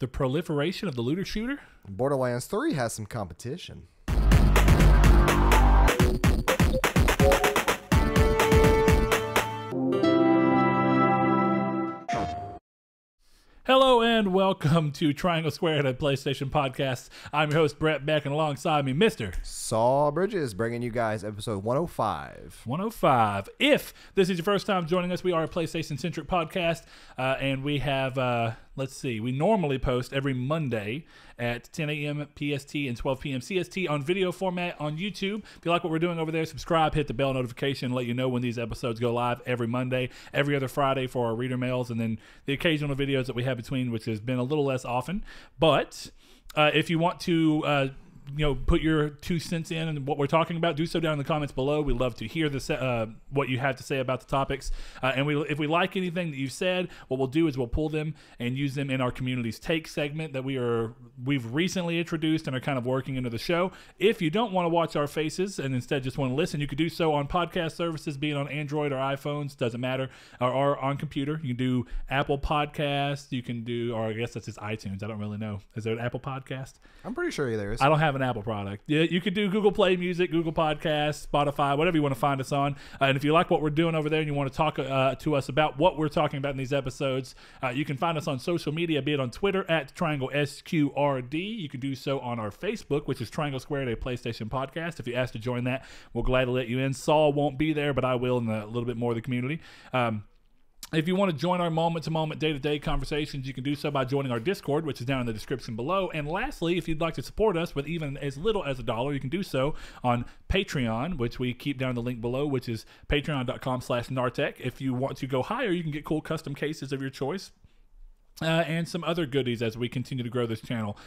The proliferation of the looter shooter? Borderlands 3 has some competition. Hello and welcome to Triangle Squared, a PlayStation podcast. I'm your host, Brett Beck, and alongside me, Mr. Saul Bridges, bringing you guys episode 105. 105. If this is your first time joining us, we are a PlayStation-centric podcast, and we have, let's see, we normally post every Monday at 10 a.m. PST and 12 p.m. CST on video format on YouTube. If you like what we're doing over there, subscribe, hit the bell notification, let you know when these episodes go live every Monday, every other Friday for our reader mails, and then the occasional videos that we have between, which has been a little less often. But if you want to put your 2 cents in and what we're talking about, do so down in the comments below. We love to hear what you have to say about the topics. And if we like anything that you've said, what we'll do is we'll pull them and use them in our community's take segment that we've recently introduced and are kind of working into the show. If you don't want to watch our faces and instead just want to listen, you can do so on podcast services, being on Android or iPhones, doesn't matter, or on computer. You can do Apple Podcasts, you can do, or I guess that's just iTunes. I don't really know. Is there an Apple Podcast? I'm pretty sure there is. I don't have an Apple product. Yeah, you could do Google Play Music, Google Podcasts, Spotify, whatever you want to find us on. And if you like what we're doing over there and you want to talk to us about what we're talking about in these episodes, you can find us on social media, be it on Twitter at Triangle SQRD. You can do so on our Facebook, which is Triangle Squared, a PlayStation podcast. If you ask to join that, we'll gladly let you in. Saul won't be there, but I will in a little bit more of the community. If you want to join our moment-to-moment, day-to-day conversations, you can do so by joining our Discord, which is down in the description below. And lastly, if you'd like to support us with even as little as $1, you can do so on Patreon, which we keep down in the link below, which is patreon.com/Nartec. If you want to go higher, you can get cool custom cases of your choice. And some other goodies as we continue to grow this channel.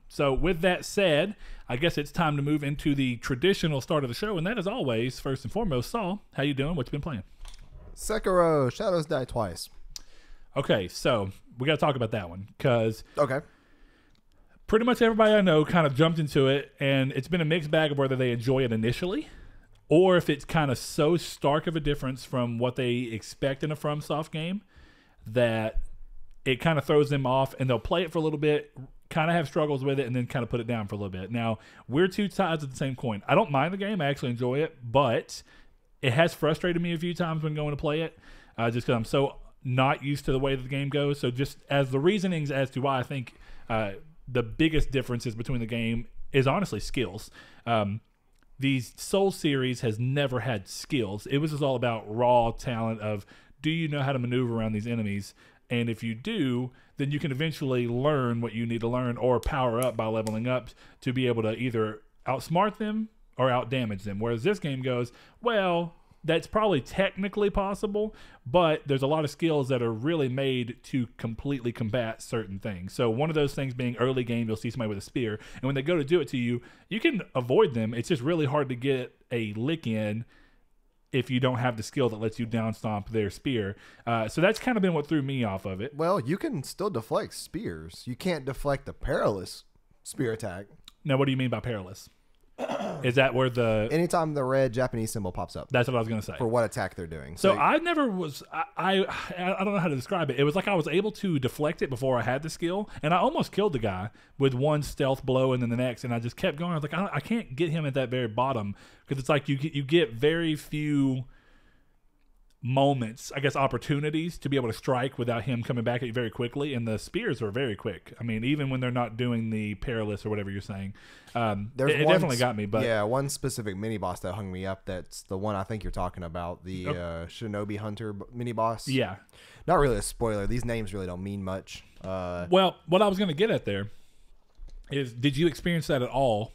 So with that said, I guess it's time to move into the traditional start of the show. And that is always, first and foremost, Saul, how you doing? What you been playing? Sekiro, Shadows Die Twice. Okay, so we got to talk about that one because Okay. pretty much everybody I know kind of jumped into it, and it's been a mixed bag of whether they enjoy it initially or if it's kind of so stark of a difference from what they expect in a FromSoft game that it kind of throws them off, and they'll play it for a little bit, kind of have struggles with it, and then kind of put it down for a little bit. Now, we're two sides of the same coin. I don't mind the game. I actually enjoy it, but it has frustrated me a few times when going to play it, just because I'm so not used to the way that the game goes. So just as the reasonings as to why I think the biggest differences between the game is honestly skills. The Soul series has never had skills. It was just all about raw talent of, do you know how to maneuver around these enemies? And if you do, then you can eventually learn what you need to learn or power up by leveling up to be able to either outsmart them or outdamage them. Whereas this game goes, well, that's probably technically possible, but there's a lot of skills that are really made to completely combat certain things. So one of those things being early game, you'll see somebody with a spear, and when they go to do it to you, you can avoid them. It's just really hard to get a lick in if you don't have the skill that lets you down stomp their spear. So that's kind of been what threw me off of it. Well, you can still deflect spears. You can't deflect the perilous spear attack. Now, what do you mean by perilous? Is that where anytime the red Japanese symbol pops up? That's what I was going to say. For what attack they're doing. So I never was, I don't know how to describe it. It was like I was able to deflect it before I had the skill, and I almost killed the guy with one stealth blow and then the next, and I just kept going. I was like, I can't get him at that very bottom, because it's like you get very few moments, I guess, opportunities to be able to strike without him coming back at you very quickly, and the spears are very quick. I mean, even when they're not doing the perilous or whatever you're saying, it definitely got me. But yeah, one specific mini boss that hung me up, that's the one I think you're talking about, the Shinobi Hunter mini boss. Yeah, not really a spoiler, these names really don't mean much. Well, what I was going to get at there is, did you experience that at all?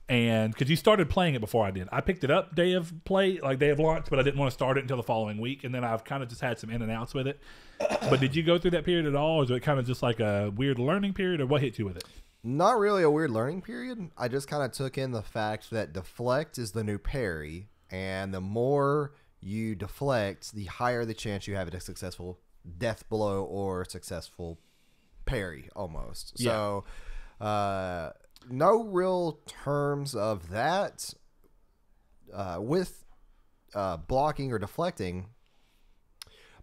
And because you started playing it before I did. I picked it up day of launch, but I didn't want to start it until the following week. And then I've kind of just had some in and outs with it. But did you go through that period at all? Or is it kind of just like a weird learning period, or what hit you with it? Not really a weird learning period. I just kind of took in the fact that deflect is the new parry. And the more you deflect, the higher the chance you have at a successful death blow or successful parry almost. Yeah. So, no real terms of that with blocking or deflecting.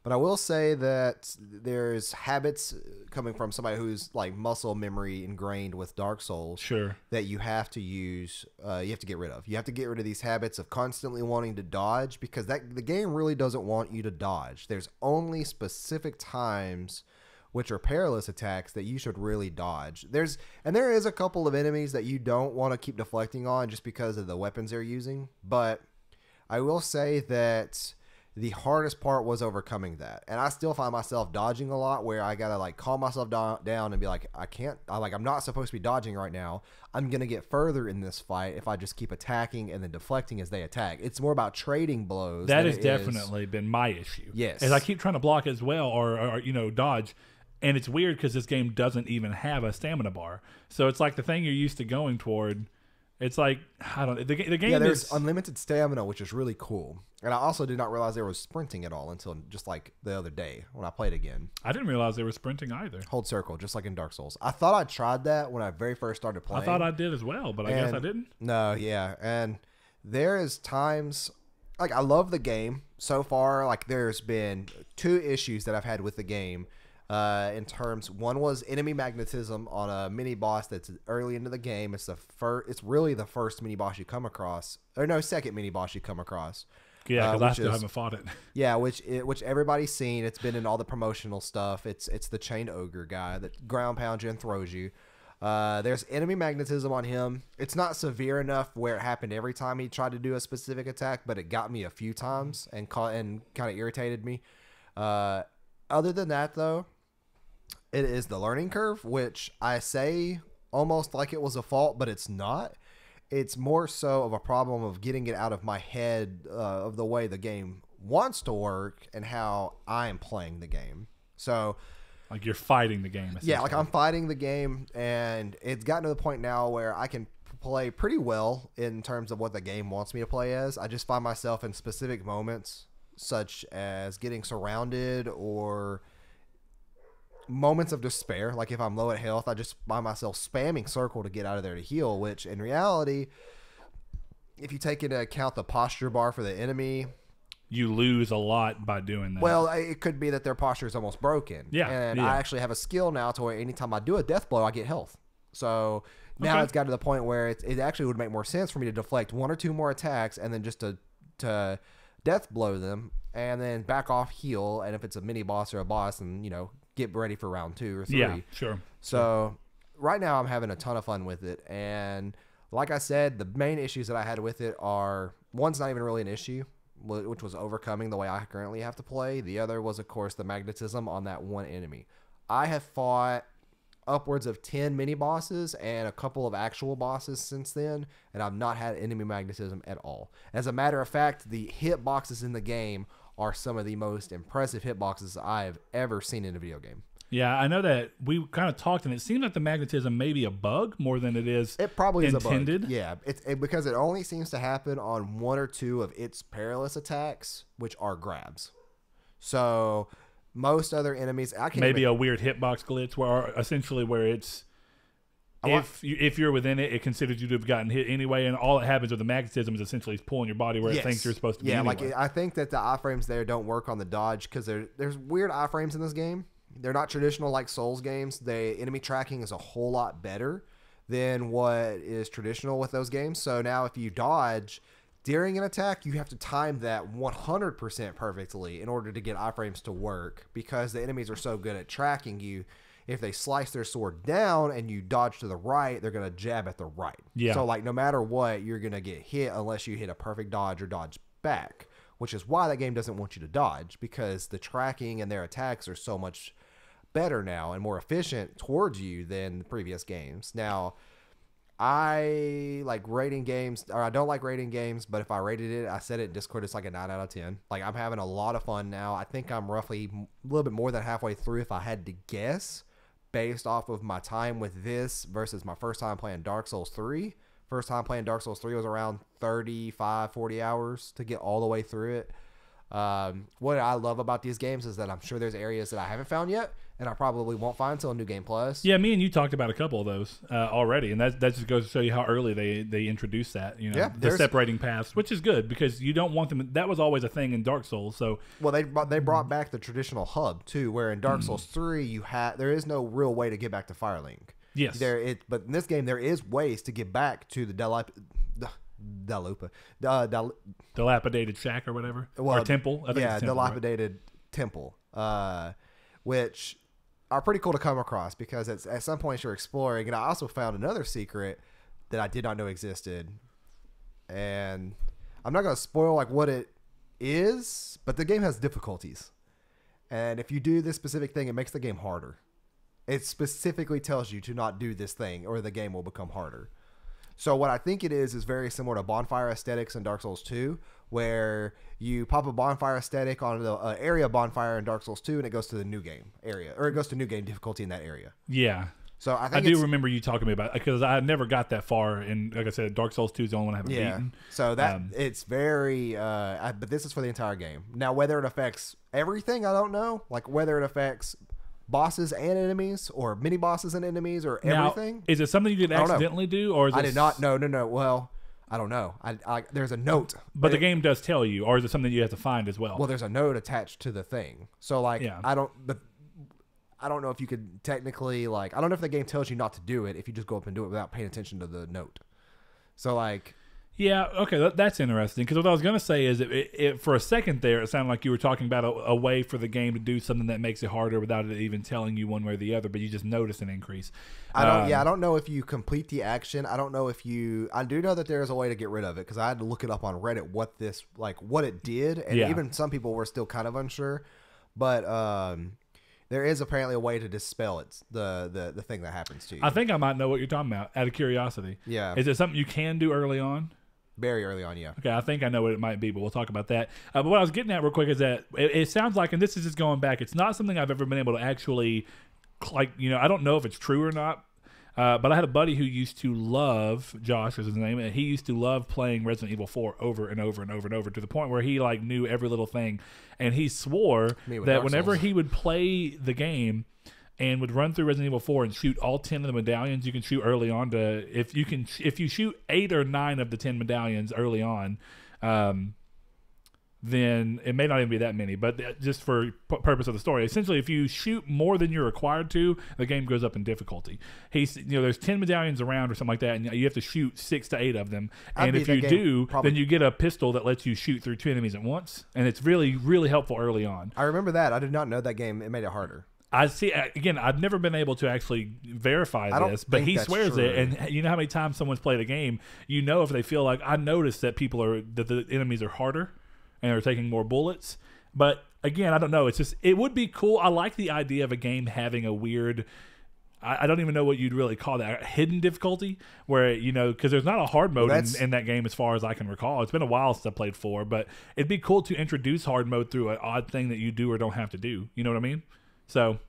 But I will say that there's habits coming from somebody who's like muscle memory ingrained with Dark Souls. Sure. That you have to use, you have to get rid of. You have to get rid of these habits of constantly wanting to dodge, because the game really doesn't want you to dodge. There's only specific times, which are perilous attacks, that you should really dodge. There is a couple of enemies that you don't want to keep deflecting on just because of the weapons they're using. But I will say that the hardest part was overcoming that. And I still find myself dodging a lot, where I gotta like calm myself down and be like, I'm not supposed to be dodging right now. I'm gonna get further in this fight if I just keep attacking and then deflecting as they attack. It's more about trading blows. That has definitely been my issue. Yes. As I keep trying to block as well, or dodge. And it's weird because this game doesn't even have a stamina bar. So it's like the thing you're used to going toward. It's like, I don't know. The game there's unlimited stamina, which is really cool. And I also did not realize there was sprinting at all until just like the other day when I played again. I didn't realize they were sprinting either. Hold circle, just like in Dark Souls. I thought I tried that when I very first started playing. I thought I did as well, but I guess I didn't. No, yeah. And there is times, like I love the game so far. Like there's been 2 issues that I've had with the game. In terms, one was enemy magnetism on a mini boss that's early into the game. It's really the first mini boss you come across, or no, second mini boss you come across. Yeah, because I still haven't fought it. Yeah, which everybody's seen. It's been in all the promotional stuff. It's the chained ogre guy that ground pounds you and throws you. There's enemy magnetism on him. It's not severe enough where it happened every time he tried to do a specific attack, but it got me a few times and kind of irritated me. Other than that, though, it is the learning curve, which I say almost like it was a fault, but it's not. It's more so of a problem of getting it out of my head of the way the game wants to work and how I'm playing the game. So, like you're fighting the game. Yeah, like I'm fighting the game, and it's gotten to the point now where I can play pretty well in terms of what the game wants me to play as. I just find myself in specific moments, such as getting surrounded or moments of despair. Like if I'm low at health, I just find myself spamming circle to get out of there to heal, which in reality, if you take into account the posture bar for the enemy, you lose a lot by doing that. Well, it could be that their posture is almost broken. Yeah. And I actually have a skill now to where anytime I do a death blow, I get health. So now it's got to the point where it actually would make more sense for me to deflect 1 or 2 more attacks and then just to death blow them and then back off, heal. And if it's a mini boss or a boss, and get ready for round 2 or 3. Yeah, sure. So right now I'm having a ton of fun with it. And like I said, the main issues that I had with it are, one's not even really an issue, which was overcoming the way I currently have to play. The other was, of course, the magnetism on that one enemy. I have fought upwards of 10 mini bosses and a couple of actual bosses since then, and I've not had enemy magnetism at all. As a matter of fact, the hitboxes in the game are some of the most impressive hitboxes I've ever seen in a video game. Yeah, I know that we kind of talked, and it seems like the magnetism may be a bug more than it is. It probably intended. Is a bug. Yeah, it's because it only seems to happen on 1 or 2 of its perilous attacks, which are grabs. So most other enemies, maybe a weird hitbox glitch, where it's if you're within it, it considers you to have gotten hit anyway, and all that happens with the magnetism is essentially it's pulling your body where it thinks you're supposed to be. Anyway. Like I think that the iframes there don't work on the dodge because there's weird iframes in this game. They're not traditional like Souls games. The enemy tracking is a whole lot better than what is traditional with those games. So now if you dodge during an attack, you have to time that 100% perfectly in order to get iframes to work, because the enemies are so good at tracking you. If they slice their sword down and you dodge to the right, they're going to jab at the right. Yeah. So like no matter what, you're going to get hit unless you hit a perfect dodge or dodge back, which is why that game doesn't want you to dodge, because the tracking and their attacks are so much better now and more efficient towards you than the previous games. Now, I like rating games, or I don't like rating games, but if I rated it, I said it in Discord, it's like a 9 out of 10. Like I'm having a lot of fun now. I think I'm roughly a little bit more than halfway through if I had to guess, based off of my time with this versus my first time playing Dark Souls 3. First time playing Dark Souls 3 was around 35, 40 hours to get all the way through it. What I love about these games is that I'm sure there's areas that I haven't found yet, and I probably won't find until New Game Plus. Yeah, me and you talked about a couple of those already, and that just goes to show you how early they introduced that. You know, Yeah, the separating paths, which is good because you don't want them. That was always a thing in Dark Souls. So well, they brought back the traditional hub too, where in Dark Souls 3 there is no real way to get back to Firelink. yes, But in this game there is ways to get back to the dilapidated shack or whatever, or temple. I think it's temple, dilapidated temple, which are pretty cool to come across because at some point you're exploring. And I also found another secret that I did not know existed, and I'm not going to spoil like what it is, but the game has difficulties, and if you do this specific thing, it makes the game harder. It specifically tells you to not do this thing, or the game will become harder. So what I think it is very similar to bonfire aesthetics in Dark Souls 2, where you pop a bonfire aesthetic on the area bonfire in Dark Souls 2, and it goes to the new game area, or it goes to new game difficulty in that area. Yeah. So I do remember you talking to me about it because I never got that far, and like I said, Dark Souls 2 is the only one I haven't beaten. So that it's very, but this is for the entire game. Now, whether it affects everything, I don't know. Like whether it affects bosses and enemies, or mini bosses and enemies, or everything. Now, is it something you did accidentally do, or is I did not? No. Well, I don't know. There's a note, but the game does tell you, or is it something you have to find as well? Well, there's a note attached to the thing. So like, I don't know if you could technically like. I don't know if the game tells you not to do it if you just go up and do it without paying attention to the note. So like. Yeah, okay, that's interesting. Because what I was going to say is, for a second there, it sounded like you were talking about a way for the game to do something that makes it harder without it even telling you one way or the other, but you just notice an increase. I don't know if you complete the action. I don't know if you. I do know that there is a way to get rid of it because I had to look it up on Reddit what it did, and even some people were still kind of unsure. But there is apparently a way to dispel it, the thing that happens to you. I think I might know what you're talking about. Out of curiosity, yeah, is it something you can do early on? Very early on, yeah. Okay, I think I know what it might be, but we'll talk about that. But what I was getting at real quick is that it sounds like, and this is just going back, it's not something I've ever been able to actually, like, I don't know if it's true or not, but I had a buddy who used to love, Josh is his name, and he used to love playing Resident Evil 4 over and over and over and over to the point where he, like, knew every little thing. And he swore that whenever he would play the game and would run through Resident Evil 4 and shoot all 10 of the medallions you can shoot early on. If you shoot 8 or 9 of the 10 medallions early on, then it may not even be that many. But just for purpose of the story, essentially, if you shoot more than you're required to, the game goes up in difficulty. There's 10 medallions around or something like that, and you have to shoot 6 to 8 of them. And if you do, then you get a pistol that lets you shoot through 2 enemies at once, and it's really, really helpful early on. I remember that. I did not know that game. It made it harder. I see. Again, I've never been able to actually verify this, but he swears it. And you know how many times someone's played a game, if they feel like, I noticed that that the enemies are harder and are taking more bullets. But again, I don't know. It would be cool. I like the idea of a game having a weird, I don't even know what you'd really call that, hidden difficulty, where, because there's not a hard mode in that game as far as I can recall. It's been a while since I played 4, but it'd be cool to introduce hard mode through an odd thing that you do or don't have to do. You know what I mean? So,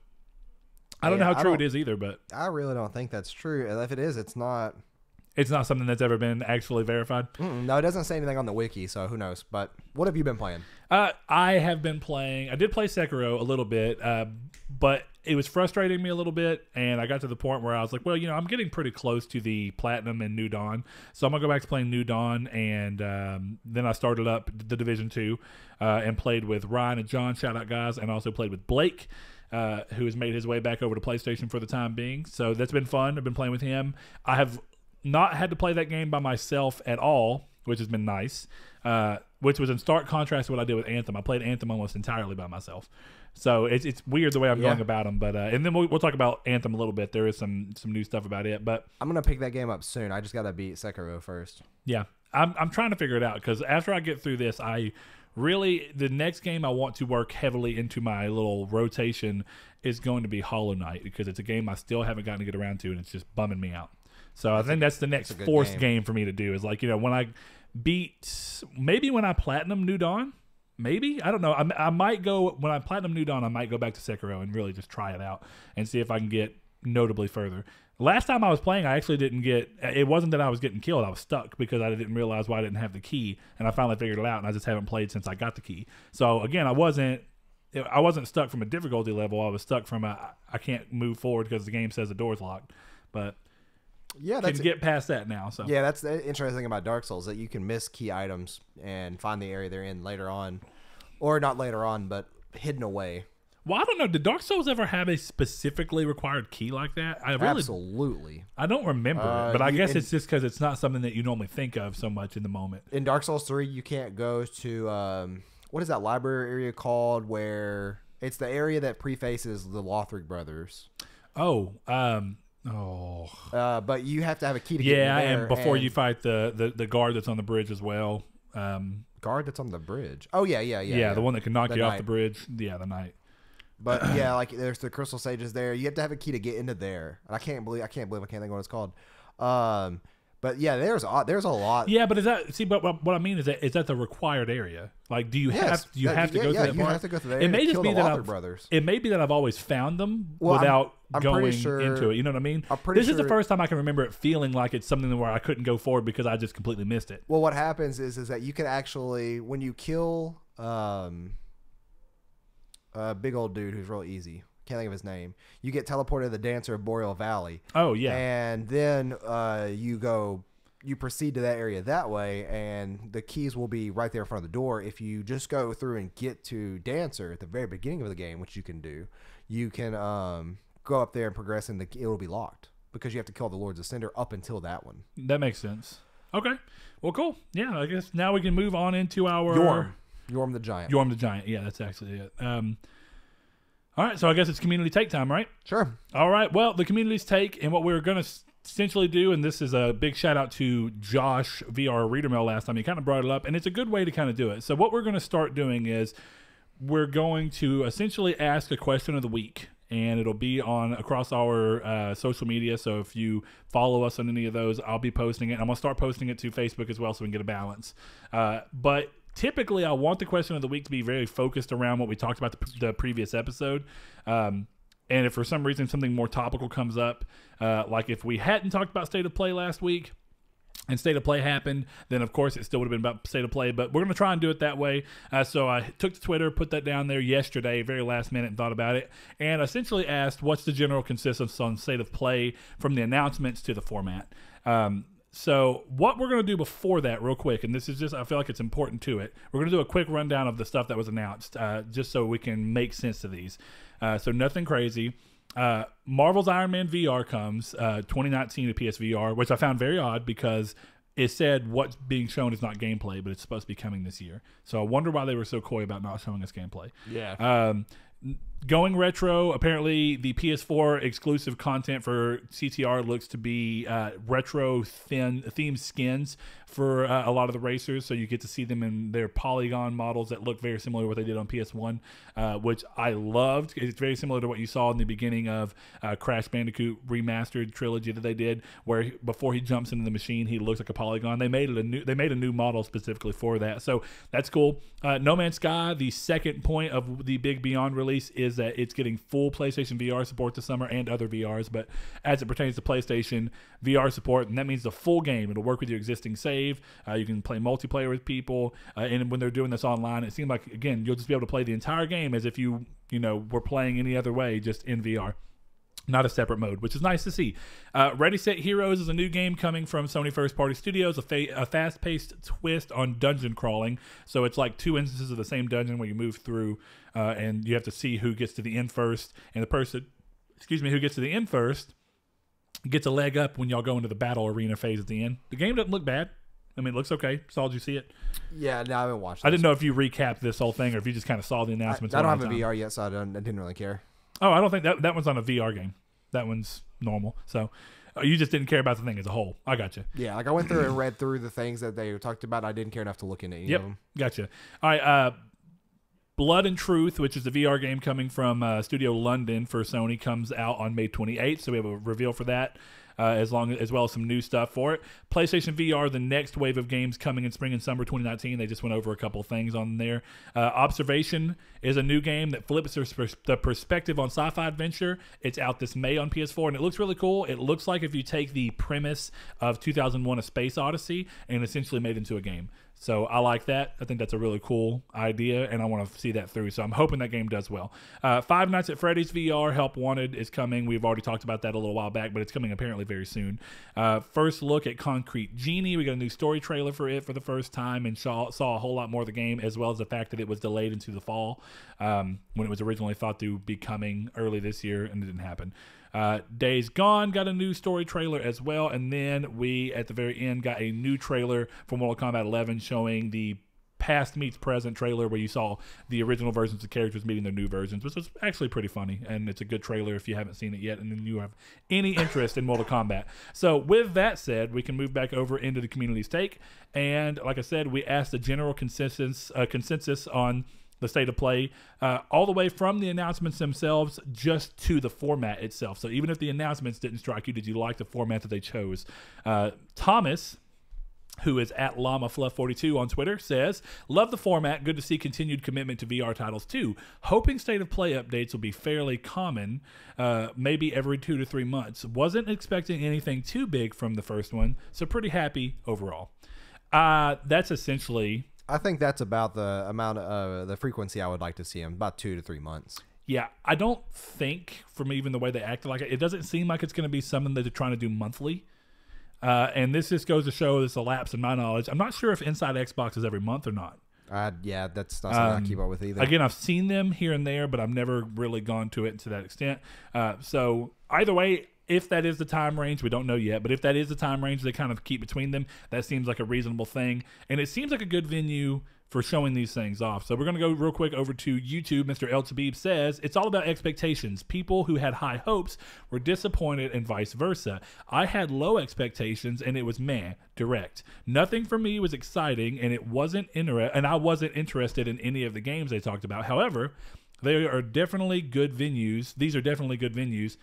I don't know how true it is either, but I really don't think that's true. And if it is, it's not. It's not something that's ever been actually verified. No, it doesn't say anything on the wiki, so who knows? But what have you been playing? I have been playing. I did play Sekiro a little bit, but it was frustrating me a little bit, and I got to the point where I was like, well, I'm getting pretty close to the Platinum in New Dawn, so I'm gonna go back to playing New Dawn, and then I started up the Division 2 and played with Ryan and John. Shout out, guys, and also played with Blake. Who has made his way back over to PlayStation for the time being. So that's been fun. I've been playing with him. I have not had to play that game by myself at all, which has been nice, which was in stark contrast to what I did with Anthem. I played Anthem almost entirely by myself. So it's weird the way I'm going about them. But and then we'll talk about Anthem a little bit. There is some new stuff about it. But I'm going to pick that game up soon. I just got to beat Sekiro first. Yeah. I'm trying to figure it out because after I get through this, the next game I want to work heavily into my little rotation is going to be Hollow Knight because it's a game I still haven't gotten to get around to, and it's just bumming me out. So I think that's the next forced game for me to do is when I when I Platinum New Dawn, maybe, I don't know. I might go, when I Platinum New Dawn, I might go back to Sekiro and really just try it out and see if I can get notably further. Last time I was playing, I actually didn't get. It wasn't that I was getting killed. I was stuck because I didn't realize why I didn't have the key, and I finally figured it out. And I just haven't played since I got the key. So again, I wasn't stuck from a difficulty level. I was stuck from I can't move forward because the game says the door's locked. But yeah, can get past that now. So yeah, that's the interesting thing about Dark Souls, that you can miss key items and find the area they're in later on, or not later on, but hidden away. Well, I don't know. Did Dark Souls ever have a specifically required key like that? Absolutely. I don't remember it, but I guess it's just because it's not something that you normally think of so much in the moment. In Dark Souls 3, you can't go to, what is that library area called, where it's the area that prefaces the Lothric brothers. Oh, but you have to have a key to get in there. And before you fight the guard that's on the bridge as well. Guard that's on the bridge. Oh, yeah. The one that can knock you off the bridge. Yeah, the knight. But yeah, like there's the crystal sages there. You have to have a key to get into there. And I can't believe I can't think of what it's called. But yeah, there's a lot. Yeah, but is that But what I mean is that the required area? Like, do you have to go through that? You have to go through there. It may just be that brothers. It may be that I've always found them without going into it. You know what I mean? This is the first time I can remember it feeling like it's something where I couldn't go forward because I just completely missed it. Well, what happens is that you can actually, when you kill a big old dude who's real easy, can't think of his name, you get teleported to the Dancer of Boreal Valley. Oh yeah. And then you proceed to that area that way, and the keys will be right there in front of the door. If you just go through and get to Dancer at the very beginning of the game, which you can do, you can go up there and progress, and it will be locked because you have to kill the Lords of Cinder up until that one. That makes sense. Okay. Well, cool. Yeah, I guess now we can move on into our Yorm the Giant. Yorm the Giant. Yeah, that's actually it. All right, so I guess it's community take time, right? Sure. All right. Well, the community's take, and what we're going to essentially do, and this is a big shout out to Josh VR Reader Mail last time. He kind of brought it up, and it's a good way to kind of do it. So what we're going to start doing is we're going to essentially ask a question of the week, and it'll be across our social media. So if you follow us on any of those, I'll be posting it. I'm going to start posting it to Facebook as well so we can get a balance. But typically, I want the question of the week to be very focused around what we talked about the previous episode. And if for some reason something more topical comes up, like if we hadn't talked about State of Play last week and State of Play happened, then of course it still would have been about State of Play. But we're going to try and do it that way. So I took to Twitter, put that down there yesterday, very last minute, and thought about it, and essentially asked what's the general consensus on State of Play from the announcements to the format. So what we're going to do before that real quick, and this is just, I feel like it's important to it. We're going to do a quick rundown of the stuff that was announced, just so we can make sense of these. So nothing crazy. Marvel's Iron Man VR comes 2019 to PSVR, which I found very odd because it said what's being shown is not gameplay, but it's supposed to be coming this year. So I wonder why they were so coy about not showing us gameplay. Yeah. Going retro, apparently the PS4 exclusive content for CTR looks to be retro themed skins for a lot of the racers, so you get to see them in their polygon models that look very similar to what they did on PS1, which I loved. It's very similar to what you saw in the beginning of Crash Bandicoot remastered trilogy that they did, where before he jumps into the machine, he looks like a polygon. They made a new model specifically for that, so that's cool. No Man's Sky, the second point of the big Beyond release is that it's getting full PlayStation VR support this summer and other VRs, but as it pertains to PlayStation VR support, and that means the full game. It'll work with your existing save. You can play multiplayer with people, and when they're doing this online, it seemed like, again, you'll just be able to play the entire game as if you were playing any other way, just in VR. Not a separate mode, which is nice to see. Ready Set Heroes is a new game coming from Sony First Party Studios, a fast-paced twist on dungeon crawling. So it's like two instances of the same dungeon where you move through, and you have to see who gets to the end first. And the person, who gets to the end first gets a leg up when y'all go into the battle arena phase at the end. The game doesn't look bad. I mean, it looks okay. Saul, did you see it? Yeah, no, I haven't watched it. I didn't know if you recapped this whole thing or if you just kind of saw the announcements. I don't have a VR yet, so I didn't really care. Oh, I don't think that one's on a VR game. That one's normal. So you just didn't care about the thing as a whole. I got you. Yeah, like I went through and read through the things that they talked about. I didn't care enough to look into any of them. Gotcha. All right, Blood and Truth, which is a VR game coming from Studio London for Sony, comes out on May 28th, so we have a reveal for that. as well as some new stuff for it. PlayStation VR, the next wave of games coming in spring and summer 2019. They just went over a couple things on there. Observation is a new game that flips the perspective on sci-fi adventure. It's out this May on PS4, and it looks really cool. It looks like if you take the premise of 2001: A Space Odyssey and essentially made it into a game. So I like that. I think that's a really cool idea, and I want to see that through. So I'm hoping that game does well. Five Nights at Freddy's VR Help Wanted is coming. We've already talked about that a little while back, but it's coming apparently very soon. First look at Concrete Genie. We got a new story trailer for it for the first time, and saw a whole lot more of the game, as well as the fact that it was delayed into the fall when it was originally thought to be coming early this year, and it didn't happen. Days Gone got a new story trailer as well, and then we at the very end got a new trailer for Mortal Kombat 11 showing the past meets present trailer where you saw the original versions of characters meeting their new versions, which was actually pretty funny, and it's a good trailer if you haven't seen it yet and then you have any interest in Mortal Kombat. So with that said, we can move back over into the community's take, and like I said, we asked a general consensus on the state of play, all the way from the announcements themselves just to the format itself. So even if the announcements didn't strike you, did you like the format that they chose? Thomas, who is at LlamaFluff42 on Twitter, says, love the format. Good to see continued commitment to VR titles too. Hoping state of play updates will be fairly common, maybe every 2 to 3 months. Wasn't expecting anything too big from the first one, so pretty happy overall. That's essentially... I think that's about the amount of the frequency I would like to see them, about 2 to 3 months. Yeah, I don't think, from even the way they acted like it doesn't seem like it's going to be something that they're trying to do monthly. And this just goes to show this a lapse in my knowledge. I'm not sure if Inside Xbox is every month or not. Yeah, that's not something I keep up with either. Again, I've seen them here and there, but I've never really gone to it to that extent. So either way, if that is the time range, we don't know yet, but if that is the time range they kind of keep between them, that seems like a reasonable thing. And it seems like a good venue for showing these things off. So we're going to go real quick over to YouTube. Mr. El Tabib says, it's all about expectations. People who had high hopes were disappointed and vice versa. I had low expectations and it was meh, direct. Nothing for me was exciting and I wasn't interested in any of the games they talked about. However, they are definitely good venues. These are definitely good venues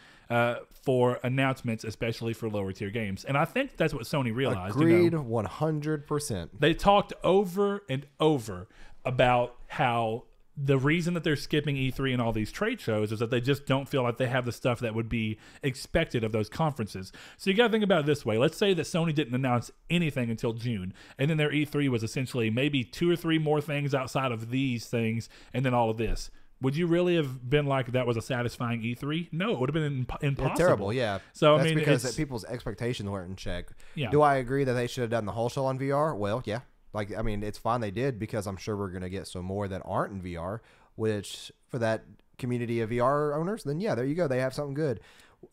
for announcements, especially for lower tier games. And I think that's what Sony realized. Agreed, 100%. They talked over and over about how the reason that they're skipping E3 and all these trade shows is that they just don't feel like they have the stuff that would be expected of those conferences. So you got to think about it this way. Let's say that Sony didn't announce anything until June, and then their E3 was essentially maybe 2 or 3 more things outside of these things, and then all of this. Would you really have been like that was a satisfying E3? No, it would have been impossible. Terrible, yeah. So that's I mean, because people's expectations weren't in check. Yeah. Do I agree that they should have done the whole show on VR? Well, yeah. Like, I mean, it's fine they did because I'm sure we're going to get some more that aren't in VR, which for that community of VR owners, then yeah, there you go. They have something good.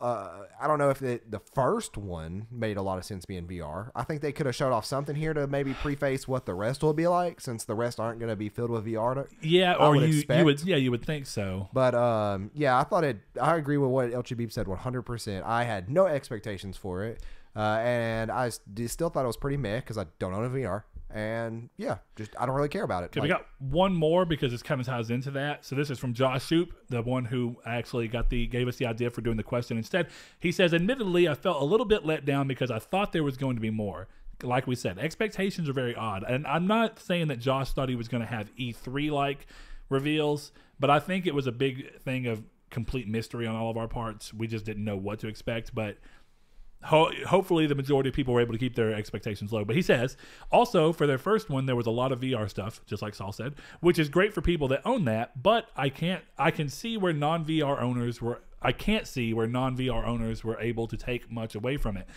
I don't know if the first one made a lot of sense being VR. I think they could have showed off something here to maybe preface what the rest will be like, since the rest aren't going to be filled with VR. Yeah, or you would think so. But yeah, I agree with what El Chabib said 100%. I had no expectations for it, and I still thought it was pretty meh because I don't own a VR. And yeah, I don't really care about it. Okay, we got one more because this kind of ties into that. So this is from Josh Shoop, the one who actually gave us the idea for doing the question instead. He says, admittedly, I felt a little bit let down because I thought there was going to be more. Like we said, expectations are very odd. And I'm not saying that Josh thought he was going to have E3-like reveals, but I think it was a big thing of complete mystery on all of our parts. We just didn't know what to expect, but hopefully the majority of people were able to keep their expectations low. But he says, also, for their first one, there was a lot of VR stuff, just like Saul said, which is great for people that own that, but I can't see where non-VR owners were able to take much away from it.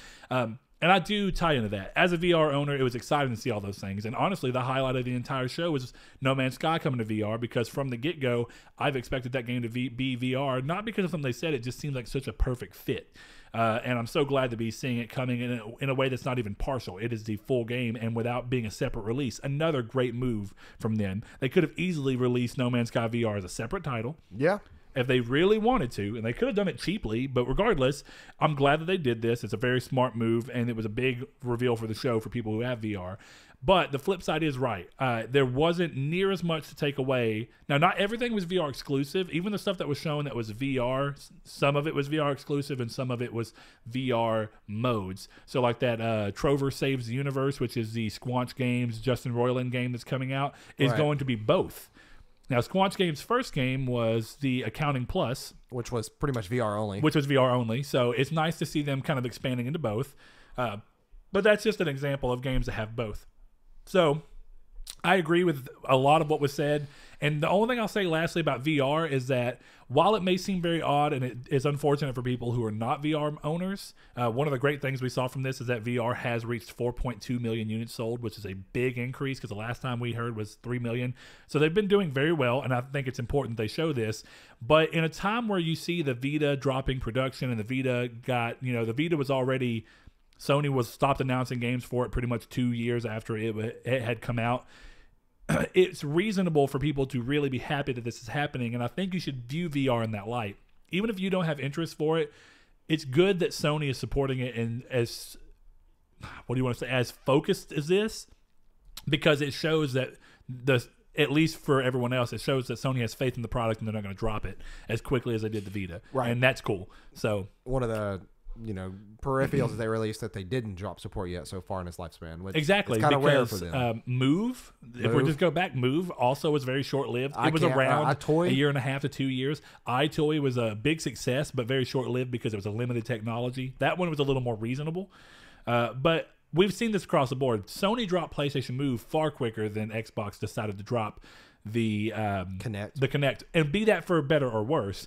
And I do tie into that. As a VR owner, it was exciting to see all those things. And honestly, the highlight of the entire show was No Man's Sky coming to VR, because from the get-go, I've expected that game to be VR, not because of something they said, it just seems like such a perfect fit. And I'm so glad to be seeing it coming in a way that's not even partial. It is the full game, and without being a separate release. Another great move from them. They could have easily released No Man's Sky VR as a separate title. Yeah. if they really wanted to, and they could have done it cheaply, but regardless, I'm glad that they did this. It's a very smart move, and it was a big reveal for the show for people who have VR. But the flip side is right. There wasn't near as much to take away. Now, not everything was VR exclusive. Even the stuff that was shown that was VR, some of it was VR exclusive and some of it was VR modes. So like that Trover Saves the Universe, which is the Squanch Games Justin Roiland game that's coming out, is going to be both. Now, Squanch Games' first game was the Accounting Plus, which was pretty much VR only. So it's nice to see them kind of expanding into both. But that's just an example of games that have both. So I agree with a lot of what was said. And the only thing I'll say lastly about VR is that while it may seem very odd and it is unfortunate for people who are not VR owners, one of the great things we saw from this is that VR has reached 4.2 million units sold, which is a big increase because the last time we heard was 3 million. So they've been doing very well, and I think it's important they show this. But in a time where you see the Vita dropping production and the Vita the Vita was already... Sony was stopped announcing games for it pretty much 2 years after it had come out. It's reasonable for people to really be happy that this is happening, and I think you should view VR in that light. Even if you don't have interest for it, it's good that Sony is supporting it and as focused as this, because it shows that at least for everyone else, it shows that Sony has faith in the product and they're not going to drop it as quickly as they did the Vita. Right. And that's cool. So one of the peripherals that they released that they didn't drop support yet so far in its lifespan. Exactly. It's kind of rare for them. Move, if we just go back, Move also was very short-lived. It was around a year and a half to 2 years. iToy was a big success, but very short-lived because it was a limited technology. That one was a little more reasonable. But we've seen this across the board. Sony dropped PlayStation Move far quicker than Xbox decided to drop the Kinect. And be that for better or worse,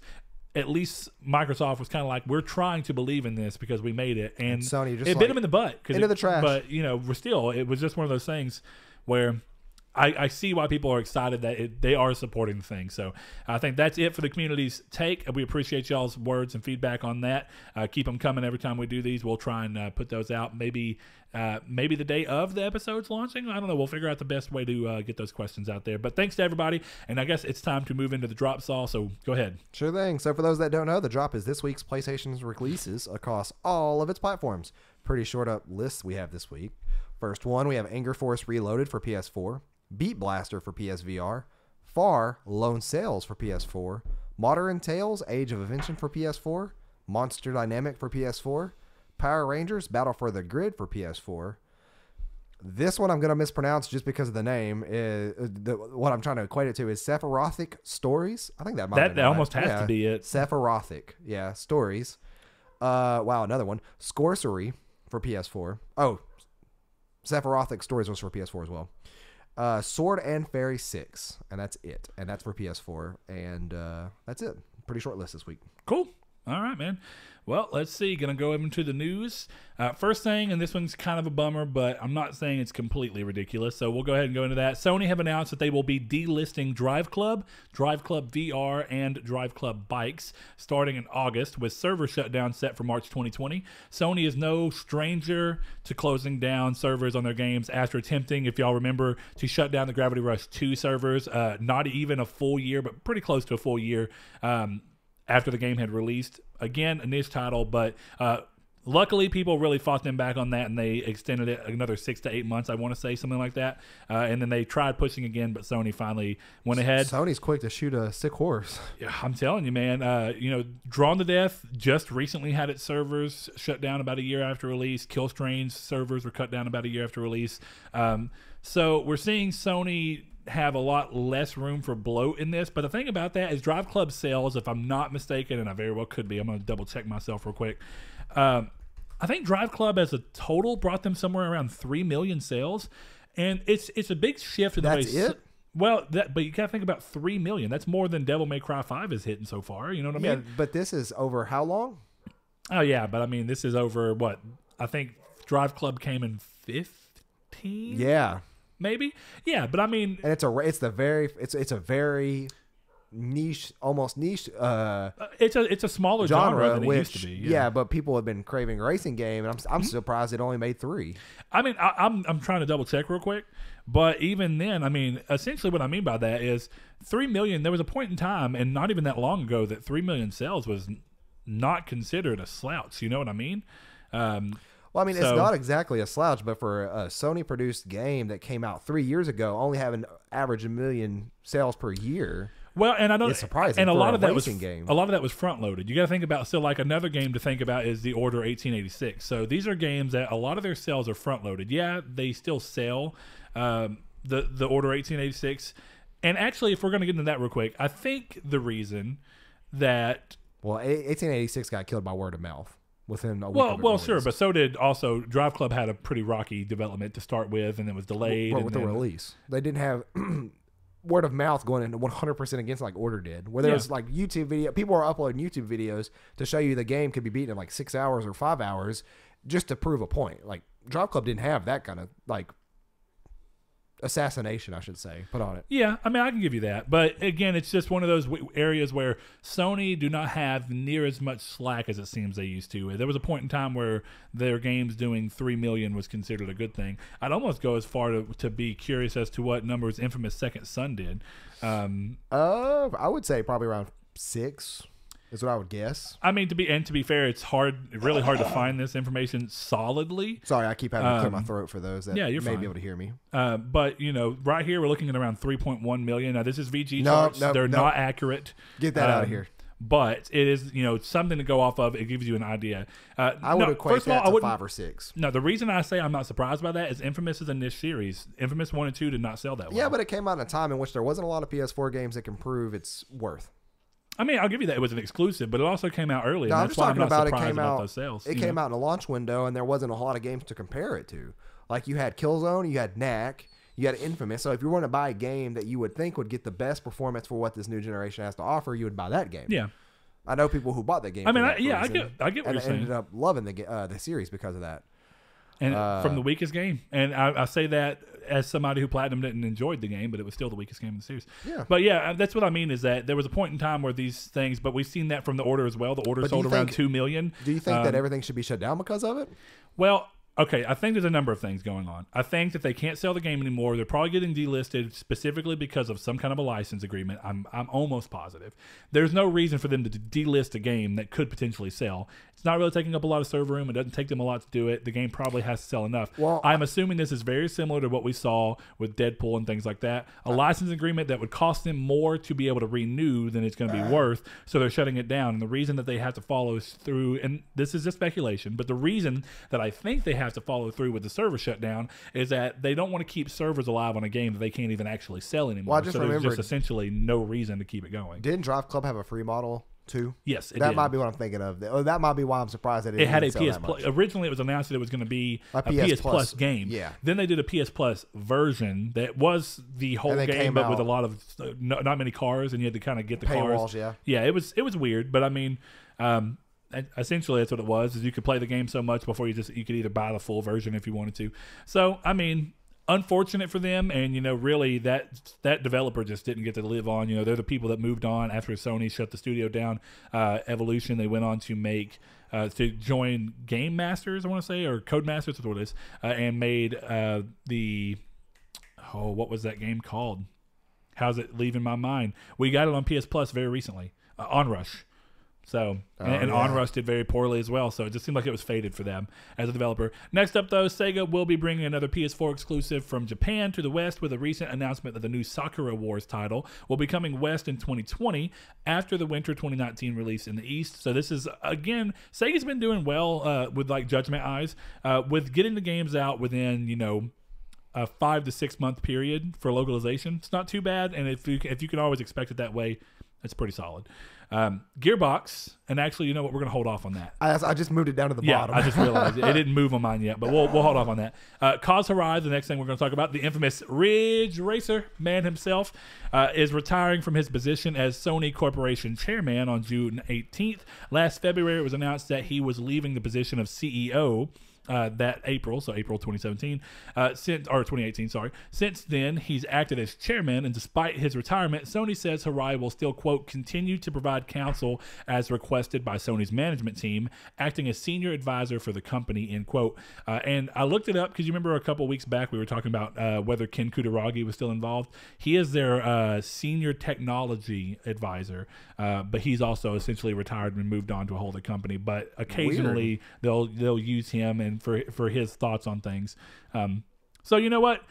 at least Microsoft was kind of like, we're trying to believe in this because we made it, and Sony just it bit them in the butt into the trash. But it was just one of those things where I see why people are excited that they are supporting the thing. So I think that's it for the community's take. We appreciate y'all's words and feedback on that. Keep them coming every time we do these. We'll try and put those out maybe the day of the episode's launching. I don't know. We'll figure out the best way to get those questions out there. But thanks to everybody. And I guess it's time to move into the drop, Saul. So go ahead. Sure thing. So for those that don't know, the drop is this week's PlayStation's releases across all of its platforms. Pretty short up list we have this week. First one, we have Anger Force Reloaded for PS4. Beat Blaster for PSVR, Far Lone Sails for PS4, Modern Tales Age of Invention for PS4, Monster Dynamic for PS4, Power Rangers Battle for the Grid for PS4. This one I'm going to mispronounce just because of the name. What I'm trying to equate it to is Sephirotic Stories. I think that almost has to be it. Sephirotic, Stories. Wow, another one. Sorcery for PS4. Oh, Sephirotic Stories was for PS4 as well. Sword and Fairy 6, and that's it. And that's for PS4. And that's it. Pretty short list this week. Cool. All right, man. Well, let's see. Going to go into the news. First thing, and this one's kind of a bummer, but I'm not saying it's completely ridiculous, so we'll go ahead and go into that. Sony have announced that they will be delisting Drive Club VR, and Drive Club Bikes starting in August, with server shutdown set for March 2020. Sony is no stranger to closing down servers on their games after attempting, if y'all remember, to shut down the Gravity Rush 2 servers, not even a full year, but pretty close to a full year after the game had released. Again, a niche title, but luckily people really fought them back on that, and they extended it another 6 to 8 months, I want to say, something like that. And then they tried pushing again, but Sony finally went ahead. Sony's quick to shoot a sick horse. Yeah, I'm telling you, man. Drawn to Death just recently had its servers shut down about a year after release. Killstrain's servers were cut down about a year after release. So we're seeing Sony have a lot less room for bloat in this, but the thing about that is Drive Club sales, if I'm not mistaken, and I very well could be, I'm going to double check myself real quick. I think Drive Club as a total brought them somewhere around 3 million sales, and it's a big shift in the way. That's it? Well, but you got to think about 3 million. That's more than Devil May Cry 5 is hitting so far. You know what I mean? Yeah, but this is over how long? Oh yeah, but I mean this is over what? I think Drive Club came in 15. Yeah. Maybe, yeah, but I mean, and it's a very niche, almost niche it's a smaller genre than it used to be. Yeah, but people have been craving a racing game, and I'm surprised it only made 3. I mean, I'm trying to double check real quick, but even then, I mean, essentially what I mean by that is 3 million. There was a point in time, and not even that long ago, that 3 million sales was not considered a slouch. You know what I mean? Well, I mean, it's not exactly a slouch, but for a Sony-produced game that came out 3 years ago, only having average 1 million sales per year. Well, and I don't. It's surprising. And a for lot a of that racing was game. a lot of that was front loaded. You got to think about. So, like another game to think about is the Order 1886. So these are games that a lot of their sales are front loaded. Yeah, they still sell the Order 1886. And actually, if we're going to get into that real quick, I think the reason that 1886 got killed by word of mouth. Within a week well, sure, but so did also Drive Club had a pretty rocky development to start with, and it was delayed. With the release, they didn't have word of mouth going into 100% against like Order did, where there was like YouTube video. People are uploading YouTube videos to show you the game could be beaten in like 6 hours or 5 hours just to prove a point. Like Drive Club didn't have that kind of like assassination, I should say, put on it. Yeah, I mean, I can give you that. But again, it's just one of those areas where Sony do not have near as much slack as it seems they used to. There was a point in time where their games doing 3 million was considered a good thing. I'd almost go as far to be curious as to what numbers Infamous Second Son did. I would say probably around 6. Is what I would guess. I mean, to be fair, it's really hard to find this information solidly. Sorry, I keep having to clear my throat for those that you're may fine. be able to hear me. But, you know, right here we're looking at around 3.1 million. Now, this is VG charts. They're not accurate. Get that out of here. But it is, you know, something to go off of. It gives you an idea. I would equate that to 5 or 6. No, the reason I say I'm not surprised by that is Infamous is a niche series. Infamous 1 and 2 did not sell that well. Yeah, but it came out in a time in which there wasn't a lot of PS4 games that can prove its worth. I mean, I'll give you that it was an exclusive, but it also came out early. No, and I'm that's just why talking I'm not about surprised it came about out. those sales. It came out in a launch window, and there wasn't a lot of games to compare it to. Like you had Killzone, you had Knack, you had Infamous. So if you were going to buy a game that you would think would get the best performance for what this new generation has to offer, you would buy that game. Yeah, I know people who bought that game. I mean, I get what you're saying. Ended up loving the series because of that. And from the weakest game, and I say that as somebody who platinumed it and enjoyed the game, but it was still the weakest game in the series. Yeah. But yeah, that's what I mean is that there was a point in time where these things, but we've seen that from the Order as well. The Order sold around 2 million. Do you think that everything should be shut down because of it? Well, okay, I think there's a number of things going on. I think that they can't sell the game anymore. They're probably getting delisted specifically because of some kind of a license agreement. I'm almost positive. There's no reason for them to delist a game that could potentially sell. It's not really taking up a lot of server room. It doesn't take them a lot to do it. The game probably has to sell enough. Well, I'm assuming this is very similar to what we saw with Deadpool and things like that. A license agreement that would cost them more to be able to renew than it's going to be worth, so they're shutting it down. And the reason that they have to follow through, and this is just speculation, but the reason that I think they have to follow through with the server shutdown is that they don't want to keep servers alive on a game that they can't even actually sell anymore. Well, I just there's just essentially no reason to keep it going. Didn't Drive Club have a free model too? Yes, that did. Might be what I'm thinking of. That might be why I'm surprised that it had a PS Plus. Originally, it was announced that it was going to be a PS Plus game. Yeah. Then they did a PS Plus version that was the whole game, but with a lot of not many cars, and you had to kind of get the paywalls, cars. Yeah, it was weird, but I mean. Essentially, that's what it was. Is you could play the game so much before you could either buy the full version if you wanted to. So I mean, unfortunate for them, and you know, really that developer just didn't get to live on. You know, they're the people that moved on after Sony shut the studio down. Evolution, they went on to make to join Game Masters, I want to say, or Code Masters, that's what it is, and made what was that game called? How's it leaving my mind? We got it on PS Plus very recently. Onrush. So, Onrush did very poorly as well, so it just seemed like it was fated for them as a developer. Next up, though, Sega will be bringing another PS4 exclusive from Japan to the West with a recent announcement that the new Sakura Wars title will be coming West in 2020 after the winter 2019 release in the East. So this is, again, Sega's been doing well with like Judgment Eyes, with getting the games out within, you know, a 5 to 6 month period for localization. It's not too bad, and if you can always expect it that way, it's pretty solid. Gearbox, and actually, you know what? We're going to hold off on that. I just moved it down to the bottom. I just realized it didn't move on mine yet, but we'll hold off on that. Kaz Hirai, the next thing we're going to talk about, the infamous Ridge Racer man himself, is retiring from his position as Sony Corporation chairman on June 18th. Last February, it was announced that he was leaving the position of CEO that April, so April 2017, or 2018, sorry. Since then, he's acted as chairman, and despite his retirement, Sony says Hirai will still, quote, continue to provide counsel as requested by Sony's management team, acting as senior advisor for the company, end quote. And I looked it up because you remember a couple weeks back we were talking about whether Ken Kutaragi was still involved. He is their senior technology advisor, but he's also essentially retired and moved on to a whole other company. But occasionally they'll use him and for his thoughts on things. So you know what?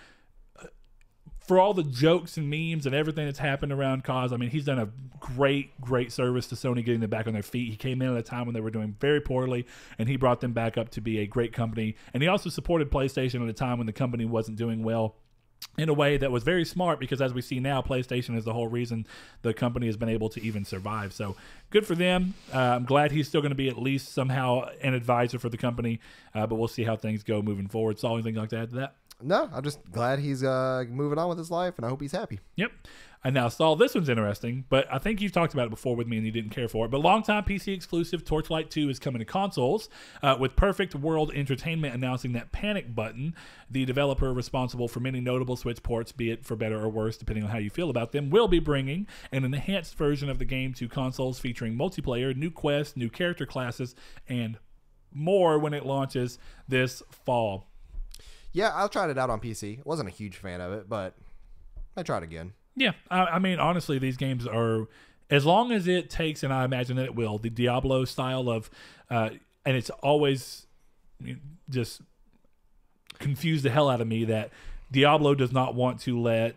For all the jokes and memes and everything that's happened around Kaz, I mean, he's done a great service to Sony, getting them back on their feet. He came in at a time when they were doing very poorly, and he brought them back up to be a great company. And he also supported PlayStation at a time when the company wasn't doing well, in a way that was very smart, because as we see now, PlayStation is the whole reason the company has been able to even survive. So good for them. I'm glad he's still going to be at least somehow an advisor for the company, but we'll see how things go moving forward. Saw anything like that to that? No, I'm just glad he's moving on with his life, and I hope he's happy. Yep. And now, Saul, this one's interesting, but I think you've talked about it before with me and you didn't care for it. But longtime PC exclusive Torchlight 2 is coming to consoles, with Perfect World Entertainment announcing that Panic Button, the developer responsible for many notable Switch ports, be it for better or worse, depending on how you feel about them, will be bringing an enhanced version of the game to consoles featuring multiplayer, new quests, new character classes, and more when it launches this fall. Yeah, I tried it out on PC. Wasn't a huge fan of it, but I tried again. Yeah, I mean, honestly, these games are, as long as it takes, and I imagine that it will, the Diablo style of, and it's always just confused the hell out of me that Diablo does not want to let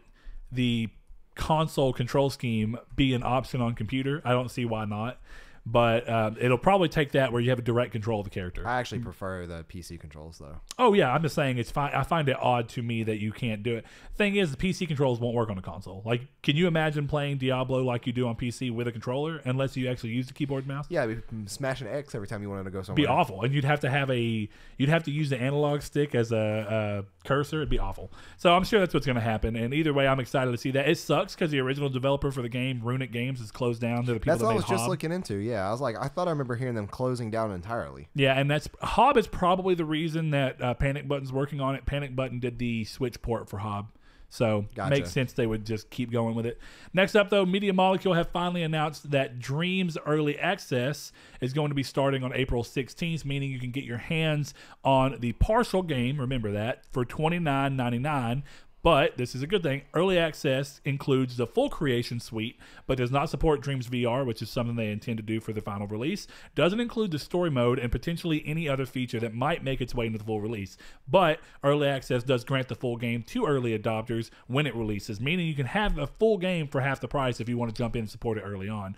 the console control scheme be an option on computer. I don't see why not. But it'll probably take that where you have a direct control of the character. I actually prefer the PC controls, though. Oh, yeah. I'm just saying it's fine. I find it odd to me that you can't do it. Thing is, the PC controls won't work on a console. Like, can you imagine playing Diablo like you do on PC with a controller unless you actually use the keyboard and mouse? Yeah, it'd be smashing X every time you wanted to go somewhere. It'd be awful. And you'd have to use the analog stick as a cursor. It'd be awful. So I'm sure that's what's going to happen. And either way, I'm excited to see that. It sucks because the original developer for the game, Runic Games, is closed down. To the people that's what I was just Hob. looking into. Yeah, I was like, I thought I remember hearing them closing down entirely. Yeah, and that's Hob is probably the reason that Panic Button's working on it. Panic Button did the Switch port for Hob. So makes sense they would just keep going with it. Next up, though, Media Molecule have finally announced that Dreams Early Access is going to be starting on April 16th, meaning you can get your hands on the partial game, remember that, for $29.99. But this is a good thing. Early access includes the full creation suite, but does not support Dreams VR, which is something they intend to do for the final release. Doesn't include the story mode and potentially any other feature that might make its way into the full release. But early access does grant the full game to early adopters when it releases, meaning you can have a full game for half the price if you want to jump in and support it early on.